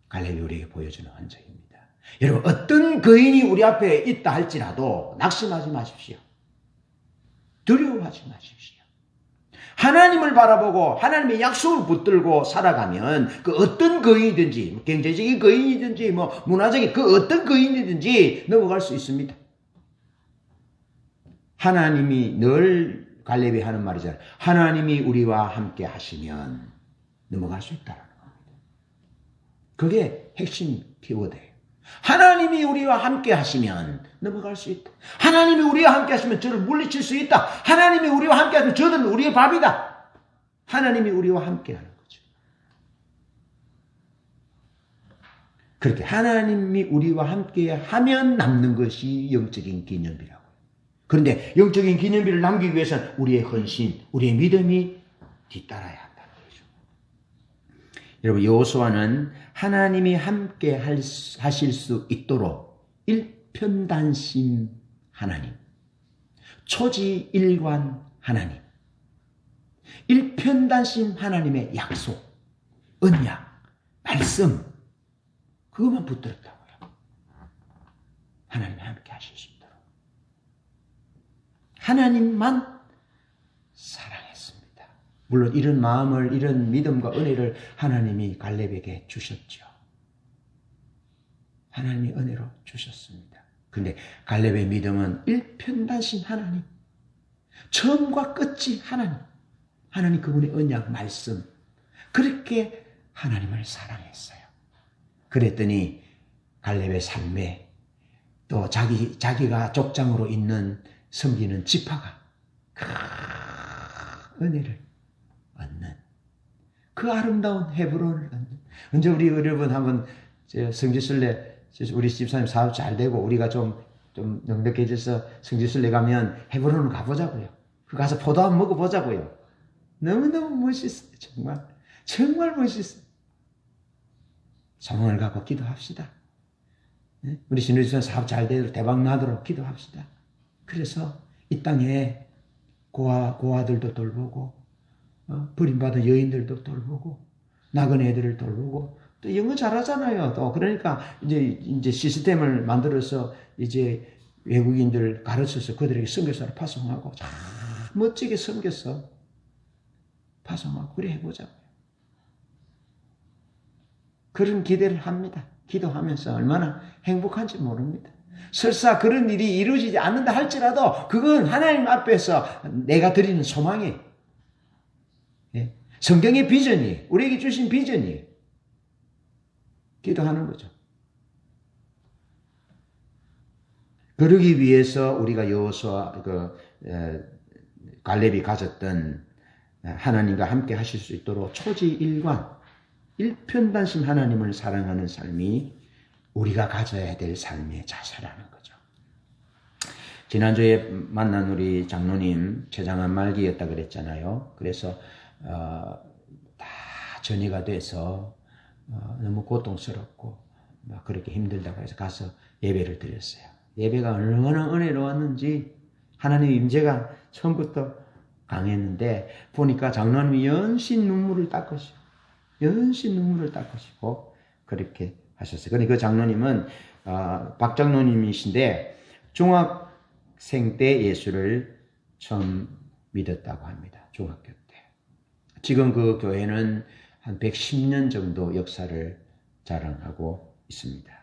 Speaker 1: 갈렙이 우리에게 보여주는 흔적입니다. 여러분 어떤 거인이 우리 앞에 있다 할지라도 낙심하지 마십시오. 두려워하지 마십시오. 하나님을 바라보고 하나님의 약속을 붙들고 살아가면 그 어떤 거인이든지 경제적인 거인이든지 문화적인 그 어떤 거인이든지 넘어갈 수 있습니다. 하나님이 늘 갈렙이 하는 말이잖아요. 하나님이 우리와 함께 하시면 넘어갈 수 있다는 겁니다. 그게 핵심 키워드예요. 하나님이 우리와 함께 하시면 넘어갈 수 있다. 하나님이 우리와 함께 하시면 저를 물리칠 수 있다. 하나님이 우리와 함께 하시면 저들은 우리의 밥이다. 하나님이 우리와 함께 하는 거죠. 그렇게 하나님이 우리와 함께 하면 남는 것이 영적인 기념비라고요. 그런데 영적인 기념비를 남기기 위해서는 우리의 헌신, 우리의 믿음이 뒤따라야 한다는 거죠. 여러분, 여호수아는 하나님이 함께 하실 수 있도록 일편단심 하나님, 초지일관 하나님, 일편단심 하나님의 약속, 언약, 말씀, 그것만 붙들었다고요. 하나님이 함께 하실 수 있도록. 하나님만 사랑했습니다. 물론 이런 마음을, 이런 믿음과 은혜를 하나님이 갈렙에게 주셨죠. 하나님이 은혜로 주셨습니다. 그런데 갈렙의 믿음은 일편단심 하나님, 처음과 끝이 하나님, 하나님 그분의 언약, 말씀, 그렇게 하나님을 사랑했어요. 그랬더니 갈렙의 삶에 또 자기가 족장으로 있는 섬기는 지파가 큰 은혜를 얻는, 그 아름다운 헤브론을 얻는. 언제 우리 여러분 한번 성지순례, 우리 집사님 사업 잘 되고 우리가 좀 넉넉해져서 성지순례 가면 헤브론을 가보자고요. 가서 포도 한번 먹어보자고요. 너무너무 멋있어요. 정말 멋있어요. 소망을 갖고 기도합시다. 우리 신우지선 사업 잘 되도록 대박 나도록 기도합시다. 그래서 이 땅에 고아들도 돌보고 버림받은 여인들도 돌보고 나그네들을 돌보고 또 영어 잘하잖아요. 또 그러니까 이제 시스템을 만들어서 이제 외국인들 가르쳐서 그들에게 선교사를 파송하고 참 멋지게 섬겨서 파송하고 그래 해보자고요. 그런 기대를 합니다. 기도하면서 얼마나 행복한지 모릅니다. 설사 그런 일이 이루어지지 않는다 할지라도 그건 하나님 앞에서 내가 드리는 소망이에요. 예. 성경의 비전이, 우리에게 주신 비전이 기도하는 거죠. 그러기 위해서 우리가 여호수아 갈렙이 가졌던 하나님과 함께 하실 수 있도록 초지일관, 일편단심 하나님을 사랑하는 삶이 우리가 가져야 될 삶의 자세라는 거죠. 지난주에 만난 우리 장로님 췌장암 말기였다 그랬잖아요. 그래서 다 전이가 돼서 너무 고통스럽고 막 그렇게 힘들다고 해서 가서 예배를 드렸어요. 예배가 얼마나 은혜로웠는지 하나님의 임재가 처음부터 강했는데 보니까 장로님이 연신 눈물을 닦으시고 그렇게 하셨어요. 그런데 그 장로님은 박 장로님이신데 중학생 때 예수를 처음 믿었다고 합니다. 중학교 때. 지금 그 교회는 한 110년 정도 역사를 자랑하고 있습니다.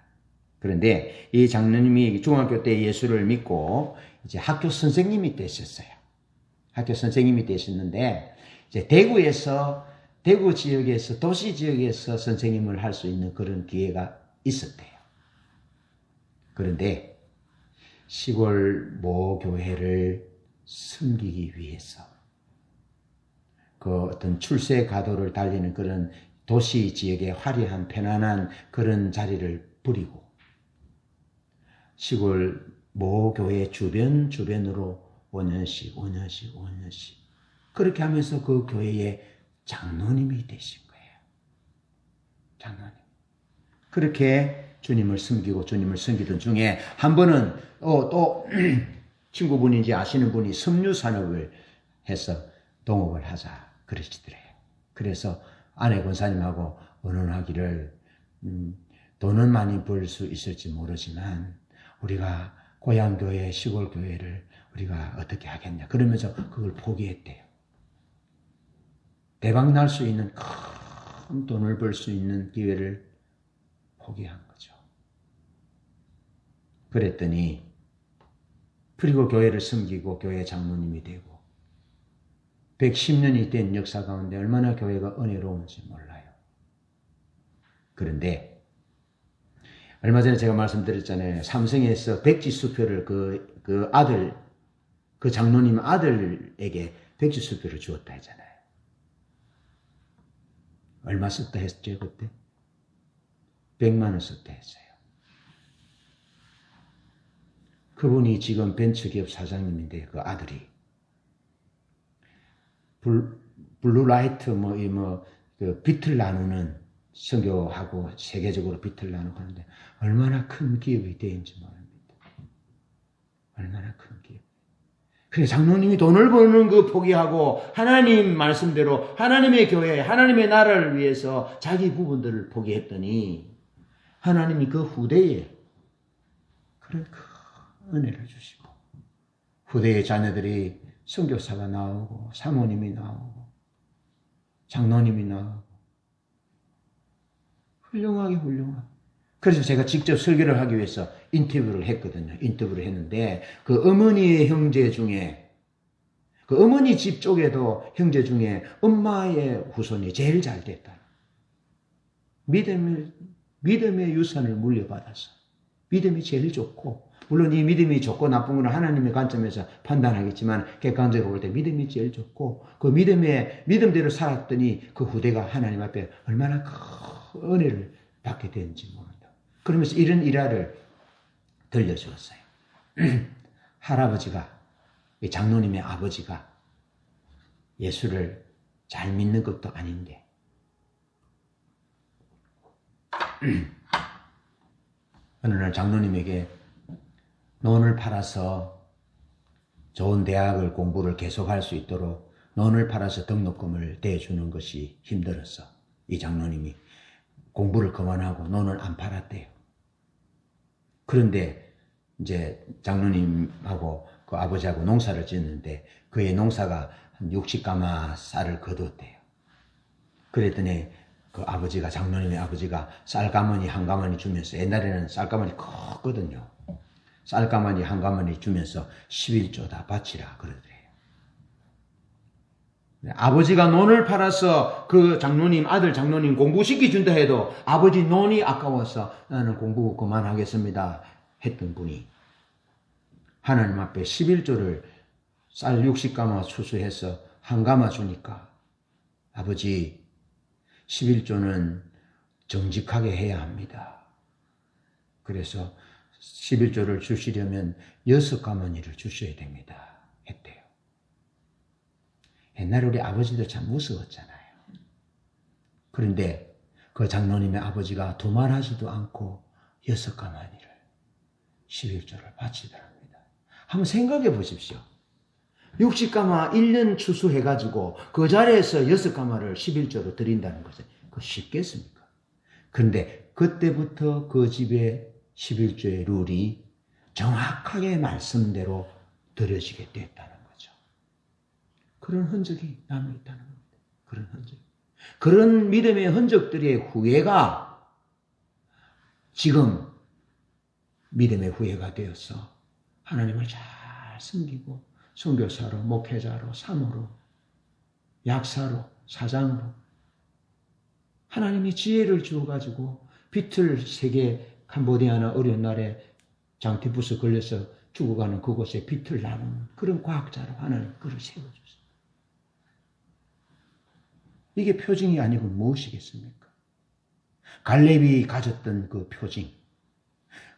Speaker 1: 그런데 이 장로님이 중학교 때 예수를 믿고 이제 학교 선생님이 되셨어요. 학교 선생님이 되셨는데 이제 대구 지역에서, 도시 지역에서 선생님을 할 수 있는 그런 기회가 있었대요. 그런데 시골 모 교회를 섬기기 위해서 그 어떤 출세 가도를 달리는 그런 도시 지역의 화려한 편안한 그런 자리를 버리고 시골 모 교회 주변으로 5년씩 그렇게 하면서 그 교회의 장로님이 되신 거예요. 장로님. 그렇게 주님을 섬기던 중에 한 번은 또 친구분인지 아시는 분이 섬유산업을 해서 동업을 하자 그러시더래요. 그래서 아내 권사님하고 의논하기를 돈은 많이 벌 수 있을지 모르지만 우리가 고향교회, 시골교회를 우리가 어떻게 하겠냐 그러면서 그걸 포기했대요. 대박 날 수 있는 큰 돈을 벌 수 있는 기회를 포기한 거죠. 그랬더니 그리고 교회를 섬기고 교회 장로님이 되고 110년이 된 역사 가운데 얼마나 교회가 은혜로운지 몰라요. 그런데 얼마 전에 제가 말씀드렸잖아요. 삼성에서 백지수표를 그 아들, 그 장로님 아들에게 백지수표를 주었다 했잖아요. 얼마 썼다 했죠, 그때? 100만 원 썼다 했어요. 그분이 지금 벤처기업 사장님인데 그 아들이 블루라이트 그 빛을 나누는 선교하고 세계적으로 빛을 나누고 하는데 얼마나 큰 기업이 되는지 모릅니다. 얼마나 큰 기업. 그래 장로님이 돈을 버는 거 포기하고 하나님 말씀대로 하나님의 교회, 하나님의 나라를 위해서 자기 부분들을 포기했더니 하나님이 그 후대에 그런 큰 은혜를 주시고 후대의 자녀들이 선교사가 나오고 사모님이 나오고 장로님이 나오고 훌륭하게. 그래서 제가 직접 설교를 하기 위해서 인터뷰를 했거든요. 인터뷰를 했는데 그 어머니의 형제 중에 그 어머니 집 쪽에도 형제 중에 엄마의 후손이 제일 잘 됐다. 믿음의 유산을 물려받아서 믿음이 제일 좋고 물론 이 믿음이 좋고 나쁜 건 하나님의 관점에서 판단하겠지만 객관적으로 볼 때 믿음이 제일 좋고 그 믿음대로 살았더니 그 후대가 하나님 앞에 얼마나 큰 은혜를 받게 되는지 모른다. 그러면서 이런 일화를 들려주었어요. 할아버지가 이 장로님의 아버지가 예수를 잘 믿는 것도 아닌데 어느 날 장로님에게 논을 팔아서 좋은 대학을 공부를 계속할 수 있도록 논을 팔아서 등록금을 대주는 것이 힘들어서 이 장로님이 공부를 그만하고 논을 안 팔았대요. 그런데 이제 장로님하고 그 아버지하고 농사를 짓는데 그의 농사가 한 60가마 쌀을 거뒀대요. 그랬더니 그 아버지가 장로님의 아버지가 쌀가마니 한 가마니 주면서 옛날에는 쌀가마니 컸거든요. 쌀가마니 한 가마니 주면서 11조다 바치라 그러더래요. 아버지가 논을 팔아서 그 장로님 아들 장로님 공부시켜준다 해도 아버지 논이 아까워서 나는 공부 그만하겠습니다 했던 분이 하나님 앞에 11조를 쌀 60가마 추수해서 한 가마 주니까 아버지 11조는 정직하게 해야 합니다. 그래서 11조를 주시려면 6가마니를 주셔야 됩니다. 했대요. 옛날에 우리 아버지도 참 무서웠잖아요. 그런데 그 장로님의 아버지가 두말하지도 않고 6가마니를 11조를 바치더랍니다. 한번 생각해 보십시오. 60가마 1년 추수해가지고 그 자리에서 6가마를 11조로 드린다는 것은 그거 쉽겠습니까? 그런데 그때부터 그 집의 11조의 룰이 정확하게 말씀대로 드려지게 됐다는 거죠. 그런 흔적이 남아있다는 겁니다. 그런 흔적. 그런 믿음의 흔적들의 후예가 지금 믿음의 후예가 되어서 하나님을 잘 섬기고 선교사로, 목회자로, 사모로, 약사로, 사장으로 하나님이 지혜를 주어가지고 비틀 세계 캄보디아나 어려운 날에 장티푸스 걸려서 죽어가는 그곳에 빛을 나누는 그런 과학자로 하나님 그를 세워주세요. 이게 표징이 아니고 무엇이겠습니까? 갈렙이 가졌던 그 표징,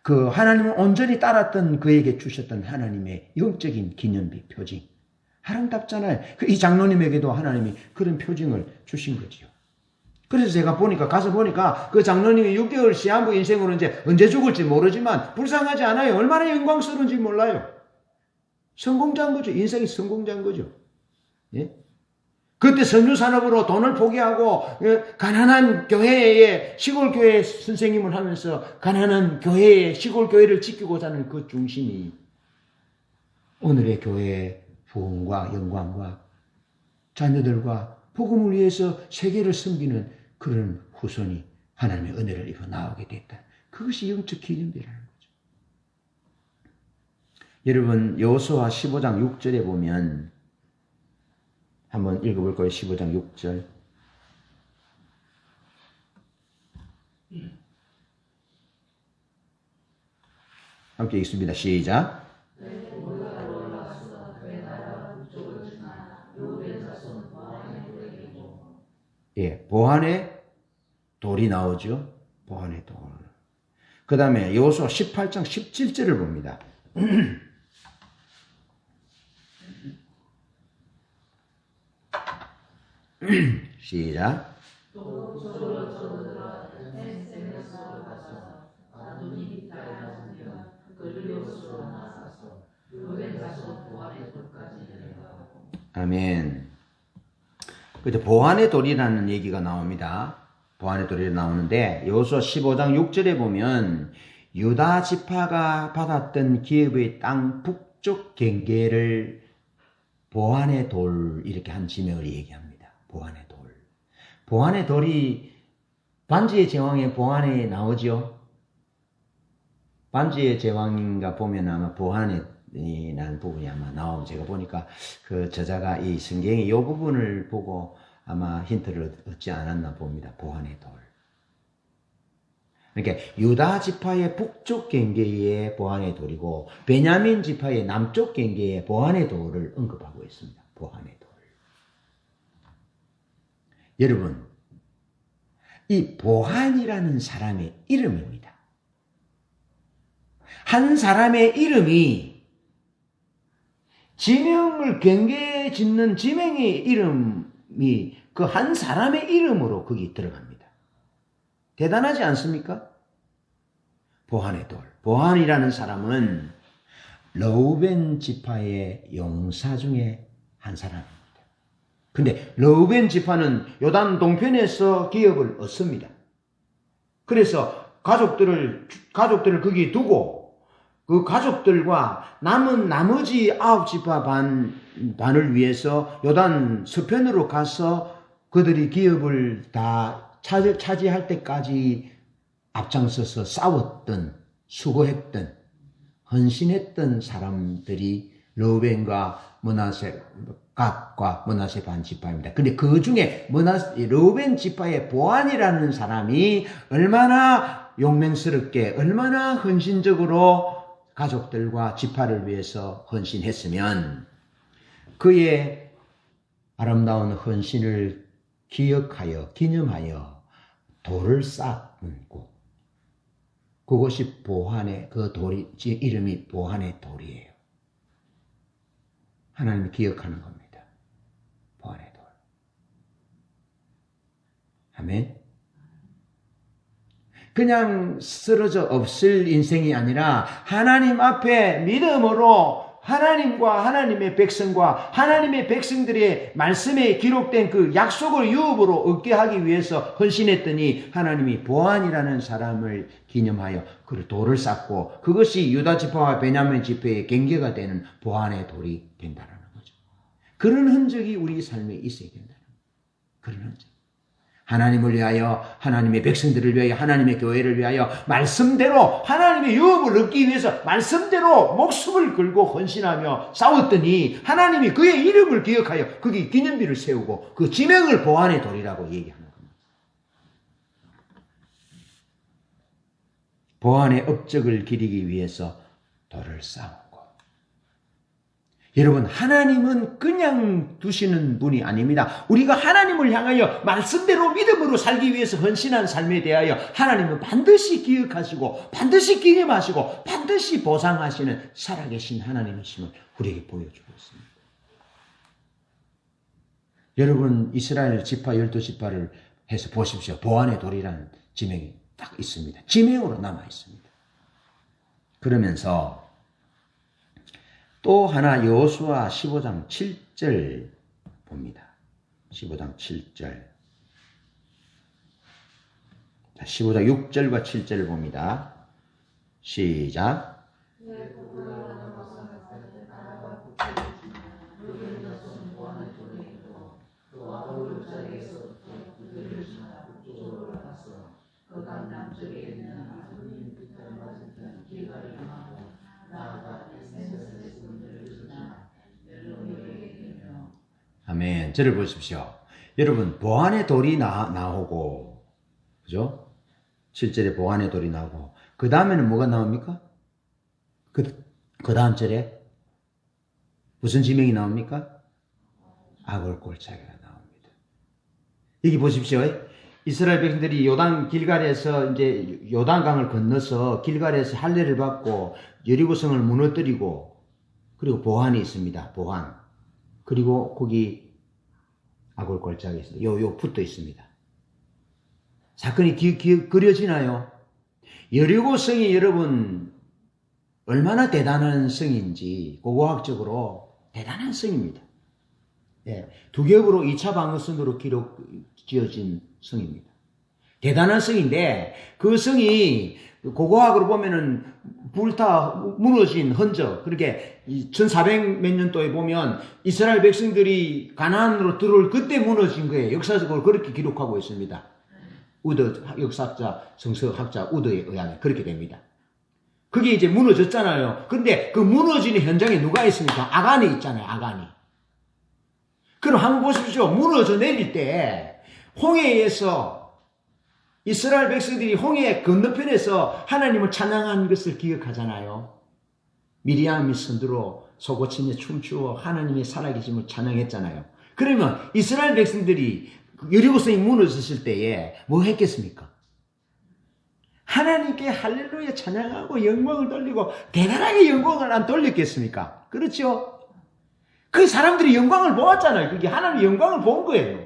Speaker 1: 그 하나님을 온전히 따랐던 그에게 주셨던 하나님의 영적인 기념비 표징. 아름답잖아요. 이 장로님에게도 하나님이 그런 표징을 주신 거지요. 그래서 제가 가서 보니까 그 장로님이 6개월 시한부 인생으로 이제 언제 죽을지 모르지만 불쌍하지 않아요. 얼마나 영광스러운지 몰라요. 성공자인 거죠. 인생이 성공자인 거죠. 예? 그때 선유산업으로 돈을 포기하고 가난한 교회에 시골 교회 선생님을 하면서 가난한 교회에 시골 교회를 지키고자 하는 그 중심이 오늘의 교회의 부흥과 영광과 자녀들과 복음을 위해서 세계를 섬기는 그런 후손이 하나님의 은혜를 입어 나오게 됐다. 그것이 영적 기념비라는 거죠. 여러분 여호수아 15장 6절에 보면 한번 읽어볼 거예요. 15장 6절. 함께 읽습니다. 시작. 예, 보안의 돌이 나오죠. 보안의 돌. 그 다음에 여호수아 18장 17절을 봅니다. 시작. 아멘. 그래서 보안의 돌이라는 얘기가 나옵니다. 보안의 돌이 나오는데 여호수아 15장 6절에 보면 유다 지파가 받았던 기업의 땅 북쪽 경계를 보안의 돌 이렇게 한 지명을 얘기합니다. 보안의 돌. 보안의 돌이 반지의 제왕의 보안에 나오죠. 반지의 제왕인가 보면 아마 보안이라는 부분이 아마 나오고 제가 보니까 그 저자가 이 성경의 이 부분을 보고 아마 힌트를 얻지 않았나 봅니다. 보안의 돌. 그러니까 유다 지파의 북쪽 경계에 보안의 돌이고 베냐민 지파의 남쪽 경계에 보안의 돌을 언급하고 있습니다. 보안의 돌. 여러분, 이 보안이라는 사람의 이름입니다. 한 사람의 이름이 지명을 경계에 짓는 지명의 이름이 그 한 사람의 이름으로 거기 들어갑니다. 대단하지 않습니까? 보안의 돌. 보안이라는 사람은 르우벤 지파의 용사 중에 한 사람입니다. 근데 르우벤 지파는 요단 동편에서 기업을 얻습니다. 그래서 가족들을 거기 두고 그 가족들과 남은 나머지 9지파 반을 위해서 요단 서편으로 가서 그들이 기업을 다 차지할 때까지 앞장서서 싸웠던, 수고했던, 헌신했던 사람들이 르우벤과 므낫세, 갓과 므낫세 반 지파입니다. 근데 그 중에 르우벤 지파의 보안이라는 사람이 얼마나 용맹스럽게, 얼마나 헌신적으로 가족들과 지파를 위해서 헌신했으면 그의 아름다운 헌신을 기억하여, 기념하여 돌을 쌓고 그것이 보안의 그 돌이 이름이 보안의 돌이에요. 하나님이 기억하는 겁니다. 보안의 돌. 아멘. 그냥 쓰러져 없을 인생이 아니라 하나님 앞에 믿음으로 하나님과 하나님의 백성과 하나님의 백성들의 말씀에 기록된 그 약속을 유업으로 얻게 하기 위해서 헌신했더니 하나님이 보안이라는 사람을 기념하여 그 돌을 쌓고 그것이 유다 지파와 베냐민 지파의 경계가 되는 보안의 돌이 된다는 거죠. 그런 흔적이 우리 삶에 있어야 된다는 거예요. 그런 흔적. 하나님을 위하여, 하나님의 백성들을 위하여, 하나님의 교회를 위하여 말씀대로 하나님의 유업을 얻기 위해서 말씀대로 목숨을 걸고 헌신하며 싸웠더니 하나님이 그의 이름을 기억하여 거기 기념비를 세우고 그 지명을 보안의 돌이라고 얘기하는 겁니다. 보안의 업적을 기리기 위해서 돌을 쌓고 여러분, 하나님은 그냥 두시는 분이 아닙니다. 우리가 하나님을 향하여 말씀대로 믿음으로 살기 위해서 헌신한 삶에 대하여 하나님은 반드시 기억하시고 반드시 기념하시고 반드시 보상하시는 살아계신 하나님이심을 우리에게 보여주고 있습니다. 여러분, 이스라엘 지파 12지파를 해서 보십시오. 보안의 돌이라는 지명이 딱 있습니다. 지명으로 남아 있습니다. 그러면서 또 하나 여호수아 15장 7절 봅니다. 15장 7절. 15장 6절과 7절을 봅니다. 시작. 아멘. 저를 보십시오. 여러분, 보안의 돌이 나오고, 그죠? 실제로 보안의 돌이 나오고, 그 다음에는 뭐가 나옵니까? 그 다음 절에 무슨 지명이 나옵니까? 아골골짜기가 나옵니다. 여기 보십시오. 이스라엘 백성들이 요단 길갈에서 이제 요단강을 건너서 길갈에서 할례를 받고 여리고성을 무너뜨리고, 그리고 보안이 있습니다. 보안. 그리고 거기 아골골짜기가 있습니다. 요 붙어 있습니다. 사건이 그려지나요? 여리고성이 여러분 얼마나 대단한 성인지 고고학적으로 대단한 성입니다. 예, 두 겹으로 2차 방어선으로 지어진 성입니다. 대단한 성인데 그 성이 고고학으로 보면은 무너진 흔적, 그렇게 1400 몇 년도에 보면 이스라엘 백성들이 가나안으로 들어올 그때 무너진 거예요. 역사적으로 그렇게 기록하고 있습니다. 우드 역사학자, 성서학자 우드에 의하면 그렇게 됩니다. 그게 이제 무너졌잖아요. 근데 그 무너지는 현장에 누가 있습니까? 아간이 있잖아요. 아간이. 그럼 한번 보십시오. 무너져 내릴 때 홍해에서 이스라엘 백성들이 홍해 건너편에서 하나님을 찬양한 것을 기억하잖아요. 미리암이 선두로 소고치며 춤추어 하나님의 살아계심을 찬양했잖아요. 그러면 이스라엘 백성들이 여리고성이 무너졌을 때에 뭐 했겠습니까? 하나님께 할렐루야 찬양하고 영광을 돌리고 대단하게 영광을 안 돌렸겠습니까? 그렇죠? 그 사람들이 영광을 보았잖아요. 그게 하나님의 영광을 본 거예요.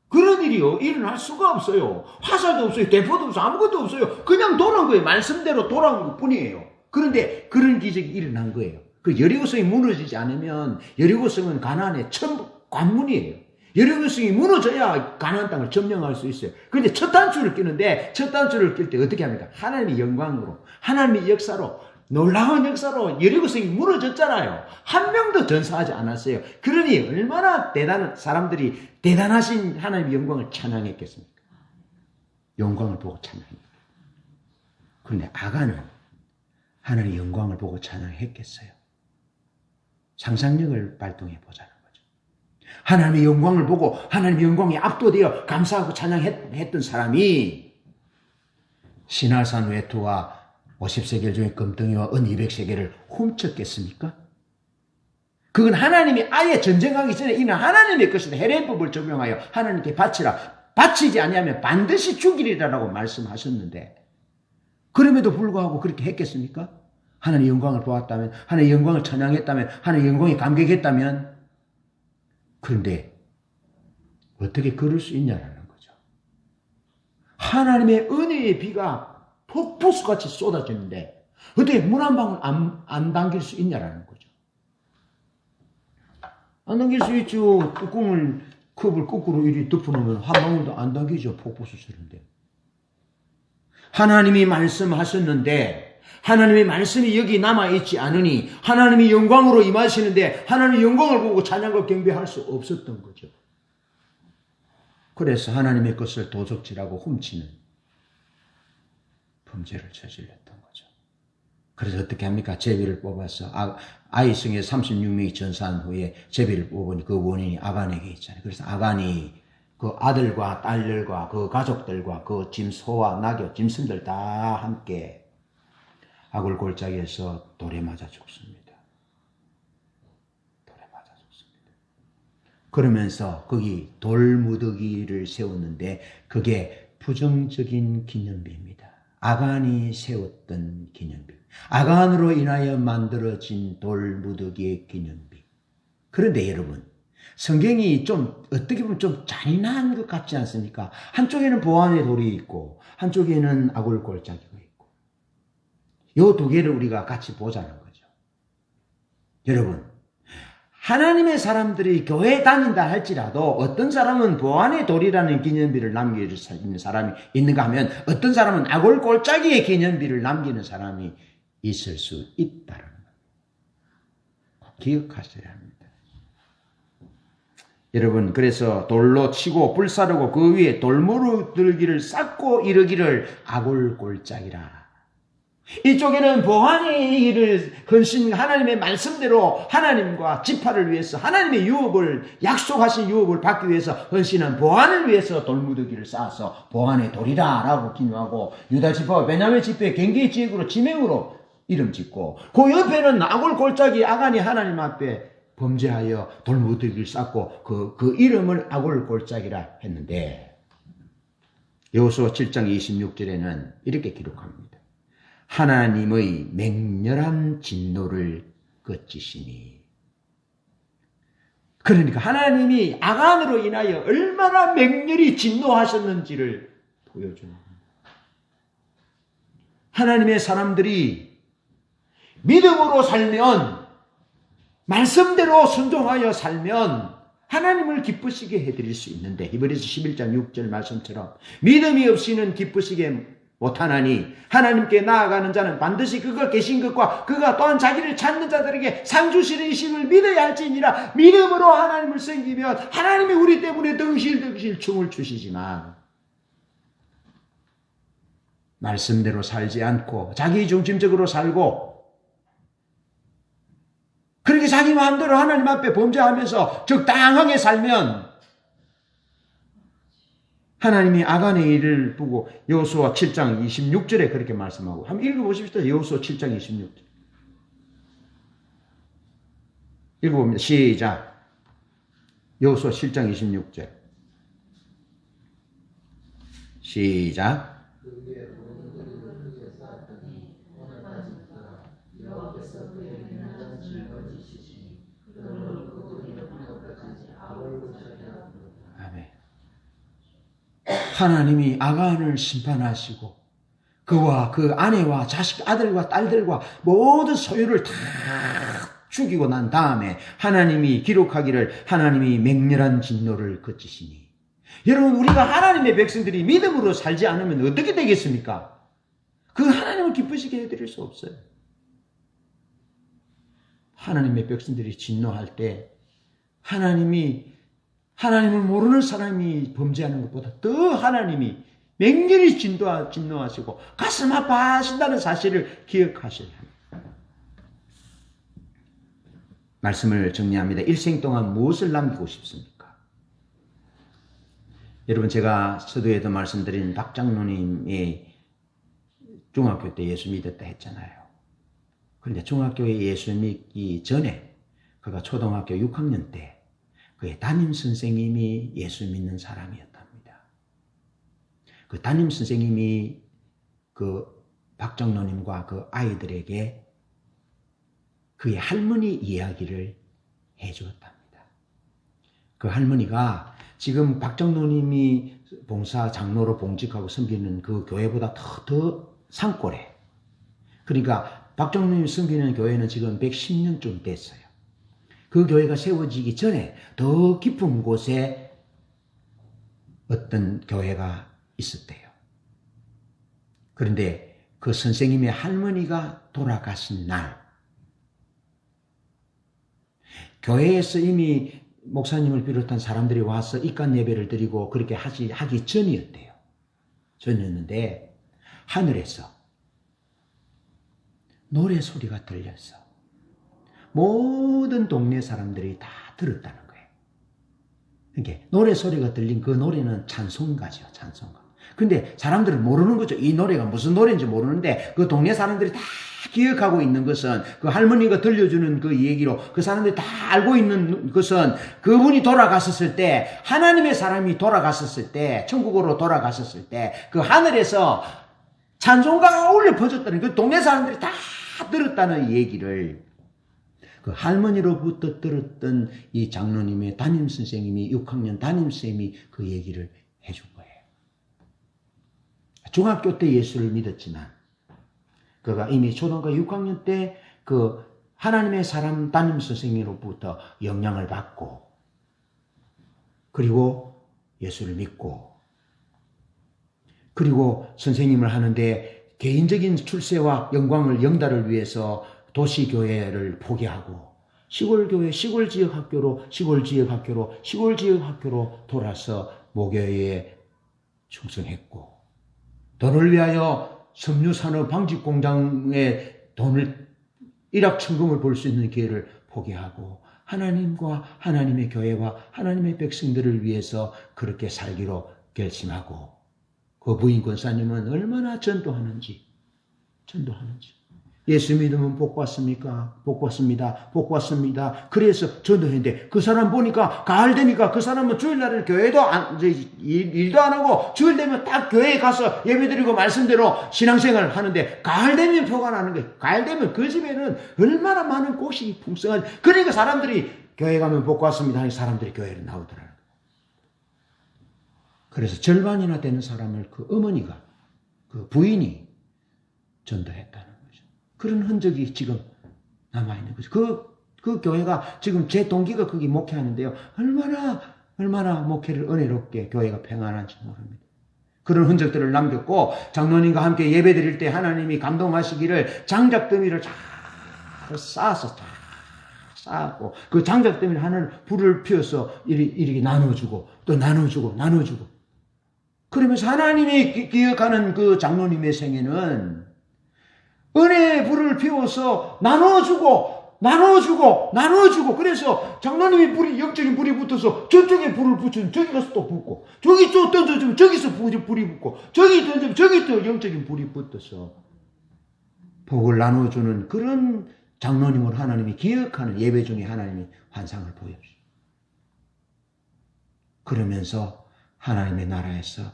Speaker 1: 그런 일이요 일어날 수가 없어요. 화살도 없어요. 대포도 없어요. 아무것도 없어요. 그냥 도는 거예요. 말씀대로 돌아온 것 뿐이에요. 그런데 그런 기적이 일어난 거예요. 그 여리고성이 무너지지 않으면 여리고성은 가나안의 첫 관문이에요. 여리고성이 무너져야 가나안 땅을 점령할 수 있어요. 그런데 첫 단추를 끼는데 첫 단추를 낄 때 어떻게 합니까? 하나님의 영광으로, 하나님의 역사로, 놀라운 역사로 여리고성이 무너졌잖아요. 한 명도 전사하지 않았어요. 그러니 얼마나 대단한 사람들이 대단하신 하나님의 영광을 찬양했겠습니까? 영광을 보고 찬양했습니다. 그런데 아간은 하나님의 영광을 보고 찬양했겠어요? 상상력을 발동해 보자는 거죠. 하나님의 영광을 보고 하나님의 영광에 압도되어 감사하고 찬양했던 사람이 시날산 외투와 50세겔 중에 금덩이와 은 200세겔을 훔쳤겠습니까? 그건 하나님이 아예 전쟁하기 전에 이는 하나님의 것이다. 헤레법을 적용하여 하나님께 바치라. 바치지 아니하면 반드시 죽이리라라고 말씀하셨는데 그럼에도 불구하고 그렇게 했겠습니까? 하나님의 영광을 보았다면, 하나님의 영광을 찬양했다면, 하나님의 영광에 감격했다면. 그런데 어떻게 그럴 수 있냐라는 거죠. 하나님의 은혜의 비가 폭포수같이 쏟아지는데 어떻게 물 한 방울 안 담길 수 있냐라는 거죠. 안 담길 수 있죠. 컵을 거꾸로 이리 덮어놓으면 한 방울도 안 담기죠. 폭포수처럼인데. 하나님이 말씀하셨는데 하나님의 말씀이 여기 남아있지 않으니 하나님이 영광으로 임하시는데 하나님의 영광을 보고 찬양과 경배할 수 없었던 거죠. 그래서 하나님의 것을 도적질하고 훔치는 범죄를 저질렀던 거죠. 그래서 어떻게 합니까? 제비를 뽑아서 아이성에 36명이 전사한 후에 제비를 뽑으니 그 원인이 아간에게 있잖아요. 그래서 아간이 그 아들과 딸들과 그 가족들과 그 짐소와 낙엽, 짐승들 다 함께 아골골짜기에서 돌에 맞아 죽습니다. 돌에 맞아 죽습니다. 그러면서 거기 돌무더기를 세웠는데 그게 부정적인 기념비입니다. 아간이 세웠던 기념비. 아간으로 인하여 만들어진 돌무더기의 기념비. 그런데 여러분, 성경이 좀 어떻게 보면 좀 잔인한 것 같지 않습니까? 한쪽에는 보안의 돌이 있고 한쪽에는 아골골짜기가 있고 이 두 개를 우리가 같이 보자는 거죠. 여러분, 하나님의 사람들이 교회에 다닌다 할지라도 어떤 사람은 보안의 돌이라는 기념비를 남길 수 있는 사람이 있는가 하면 어떤 사람은 아골골짜기의 기념비를 남기는 사람이 있을 수 있다는 겁니다. 기억하셔야 합니다. 여러분, 그래서 돌로 치고 불사르고 그 위에 돌무르들기를 쌓고 이르기를 아골골짜기라. 이쪽에는 보안의 일을 헌신, 하나님의 말씀대로 하나님과 지파를 위해서 하나님의 유업을, 약속하신 유업을 받기 위해서 헌신한 보안을 위해서 돌무더기를 쌓아서 보안의 돌이라 라고 기념하고, 유다 지파와 베냐민 지파의 경계 지역으로 지명으로 이름 짓고, 그 옆에는 아골골짜기 아간이 하나님 앞에 범죄하여 돌무더기를 쌓고 그 이름을 아골골짜기라 했는데, 여호수아 7장 26절에는 이렇게 기록합니다. 하나님의 맹렬한 진노를 거치시니. 그러니까 하나님이 아간으로 인하여 얼마나 맹렬히 진노하셨는지를 보여주는 겁니다. 하나님의 사람들이 믿음으로 살면, 말씀대로 순종하여 살면 하나님을 기쁘시게 해드릴 수 있는데, 히브리서 11장 6절 말씀처럼 믿음이 없이는 기쁘시게 못하나니 하나님께 나아가는 자는 반드시 그가 계신 것과 그가 또한 자기를 찾는 자들에게 상 주시는 이심을 믿어야 할지니라. 믿음으로 하나님을 섬기면 하나님이 우리 때문에 덩실덩실 춤을 추시지만, 말씀대로 살지 않고 자기 중심적으로 살고 그렇게 자기 마음대로 하나님 앞에 범죄하면서 적당하게 살면 하나님이 아간의 일을 보고 여호수아 7장 26절에 그렇게 말씀하고, 한번 읽어보십시오. 여호수아 7장 26절 읽어봅니다. 시작. 여호수아 7장 26절 시작. 하나님이 아간을 심판하시고 그와 그 아내와 자식, 아들과 딸들과 모든 소유를 다 죽이고 난 다음에 하나님이 기록하기를 하나님이 맹렬한 진노를 거치시니. 여러분, 우리가 하나님의 백성들이 믿음으로 살지 않으면 어떻게 되겠습니까? 그 하나님을 기쁘시게 해드릴 수 없어요. 하나님의 백성들이 진노할 때 하나님을 모르는 사람이 범죄하는 것보다 더 하나님이 맹렬히 진노하시고 가슴 아파하신다는 사실을 기억하셔야 합니다. 말씀을 정리합니다. 일생 동안 무엇을 남기고 싶습니까? 여러분, 제가 서두에도 말씀드린 박장로님이 중학교 때 예수 믿었다 했잖아요. 그런데 중학교에 예수 믿기 전에 그가 초등학교 6학년 때 그의 담임 선생님이 예수 믿는 사람이었답니다. 그 담임 선생님이 그 박정로님과 그 아이들에게 그의 할머니 이야기를 해주었답니다. 그 할머니가 지금 박정로님이 봉사 장로로 봉직하고 섬기는 그 교회보다 더 산골에, 그러니까 박정로님이 섬기는 교회는 지금 110년쯤 됐어요. 그 교회가 세워지기 전에 더 깊은 곳에 어떤 교회가 있었대요. 그런데 그 선생님의 할머니가 돌아가신 날, 교회에서 이미 목사님을 비롯한 사람들이 와서 입간 예배를 드리고 그렇게 하기 전이었대요. 전이었는데 하늘에서 노래 소리가 들렸어. 모든 동네 사람들이 다 들었다는 거예요. 그러니까 노래 소리가 들린 그 노래는 찬송가죠, 찬송가. 근데 사람들은 모르는 거죠. 이 노래가 무슨 노래인지 모르는데 그 동네 사람들이 다 기억하고 있는 것은, 그 할머니가 들려주는 그 얘기로 그 사람들이 다 알고 있는 것은, 그분이 돌아갔었을 때, 하나님의 사람이 돌아갔었을 때, 천국으로 돌아갔었을 때 그 하늘에서 찬송가가 울려 퍼졌다는, 그 동네 사람들이 다 들었다는 얘기를 그 할머니로부터 들었던 이 장로님의 담임선생님이, 6학년 담임선생님이 그 얘기를 해준 거예요. 중학교 때 예수를 믿었지만 그가 이미 초등학교 6학년 때 그 하나님의 사람 담임선생님으로부터 영향을 받고, 그리고 예수를 믿고, 그리고 선생님을 하는데 개인적인 출세와 영광을, 영달을 위해서 도시교회를 포기하고 시골교회, 시골지역학교로, 시골지역학교로, 시골지역학교로 돌아서 목요일에 충성했고, 돈을 위하여 섬유산업방직공장에 돈을 일확천금을 벌 수 있는 기회를 포기하고 하나님과 하나님의 교회와 하나님의 백성들을 위해서 그렇게 살기로 결심하고, 그 부인 권사님은 얼마나 전도하는지. 예수 믿으면 복 받습니까? 복 받습니다. 복 받습니다. 그래서 전도했는데 그 사람 보니까 가을 되니까 그 사람은 주일날은 교회도 일도 안 하고 주일 되면 딱 교회에 가서 예배드리고 말씀대로 신앙생활을 하는데 가을 되면 표가 나는 거예요. 가을 되면 그 집에는 얼마나 많은 꽃이 풍성한지. 그러니까 사람들이 교회 가면 복 받습니다 하니 사람들이 교회로 나오더라고요. 그래서 절반이나 되는 사람을 그 어머니가, 그 부인이 전도했다는 거죠. 그런 흔적이 지금 남아있는 거죠. 그 교회가 지금 제 동기가 거기 목회하는데요. 얼마나 목회를 은혜롭게 교회가 평안한지 모릅니다. 그런 흔적들을 남겼고, 장로님과 함께 예배 드릴 때 하나님이 감동하시기를 장작더미를 잘 쌓았고, 그 장작더미를 하는 불을 피워서 이렇게 나눠주고, 또 나눠주고. 그러면서 하나님이 기억하는 그 장로님의 생애는 은혜의 불을 피워서 나눠주고. 그래서 장로님이 영적인 불이 붙어서 저쪽에 불을 붙이면 저기 가서 또 붙고, 저기 또 던져주면 저기서 불이 붙고, 저기 던지면 저기 또 영적인 불이 붙어서 복을 나눠주는 그런 장로님을 하나님이 기억하는 예배 중에 하나님이 환상을 보여주죠. 그러면서 하나님의 나라에서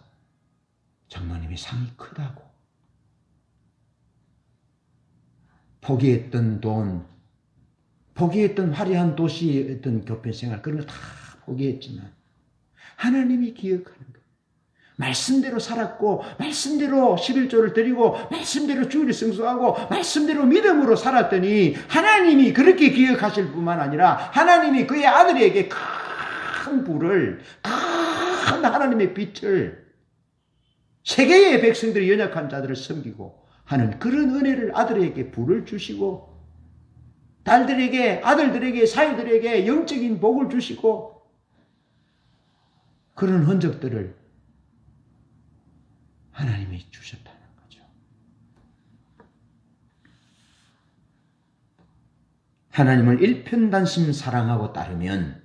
Speaker 1: 장로님이 상이 크다고, 포기했던 돈, 포기했던 화려한 도시의 어떤 교편생활, 그런 걸 다 포기했지만 하나님이 기억하는 거예요. 말씀대로 살았고, 말씀대로 11조를 드리고, 말씀대로 주일을 성수하고, 말씀대로 믿음으로 살았더니 하나님이 그렇게 기억하실 뿐만 아니라 하나님이 그의 아들에게 큰 불을, 큰 하나님의 빛을, 세계의 백성들이 연약한 자들을 섬기고 하는 그런 은혜를 아들에게 불을 주시고, 딸들에게, 아들들에게, 사위들에게 영적인 복을 주시고, 그런 흔적들을 하나님이 주셨다는 거죠. 하나님을 일편단심 사랑하고 따르면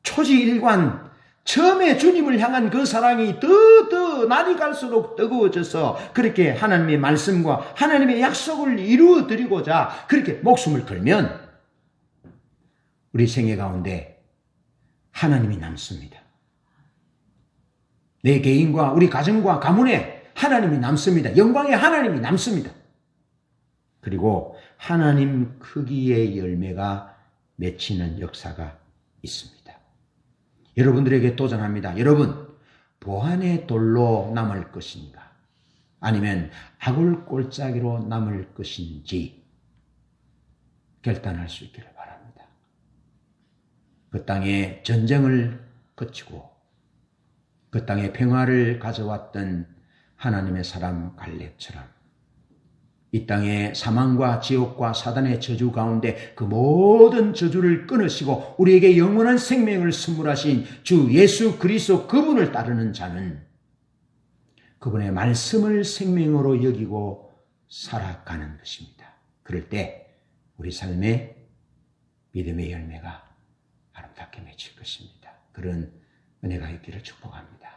Speaker 1: 초지일관, 처음에 주님을 향한 그 사랑이 더 날이 갈수록 뜨거워져서 그렇게 하나님의 말씀과 하나님의 약속을 이루어드리고자 그렇게 목숨을 걸면 우리 생애 가운데 하나님이 남습니다. 내 개인과 우리 가정과 가문에 하나님이 남습니다. 영광의 하나님이 남습니다. 그리고 하나님 크기의 열매가 맺히는 역사가 있습니다. 여러분들에게 도전합니다. 여러분, 보안의 돌로 남을 것인가? 아니면 아굴골짜기로 남을 것인지 결단할 수 있기를 바랍니다. 그 땅에 전쟁을 거치고 그 땅에 평화를 가져왔던 하나님의 사람 갈렙처럼 이 땅에 사망과 지옥과 사단의 저주 가운데 그 모든 저주를 끊으시고 우리에게 영원한 생명을 선물하신 주 예수 그리스도 그분을 따르는 자는 그분의 말씀을 생명으로 여기고 살아가는 것입니다. 그럴 때 우리 삶에 믿음의 열매가 아름답게 맺힐 것입니다. 그런 은혜가 있기를 축복합니다.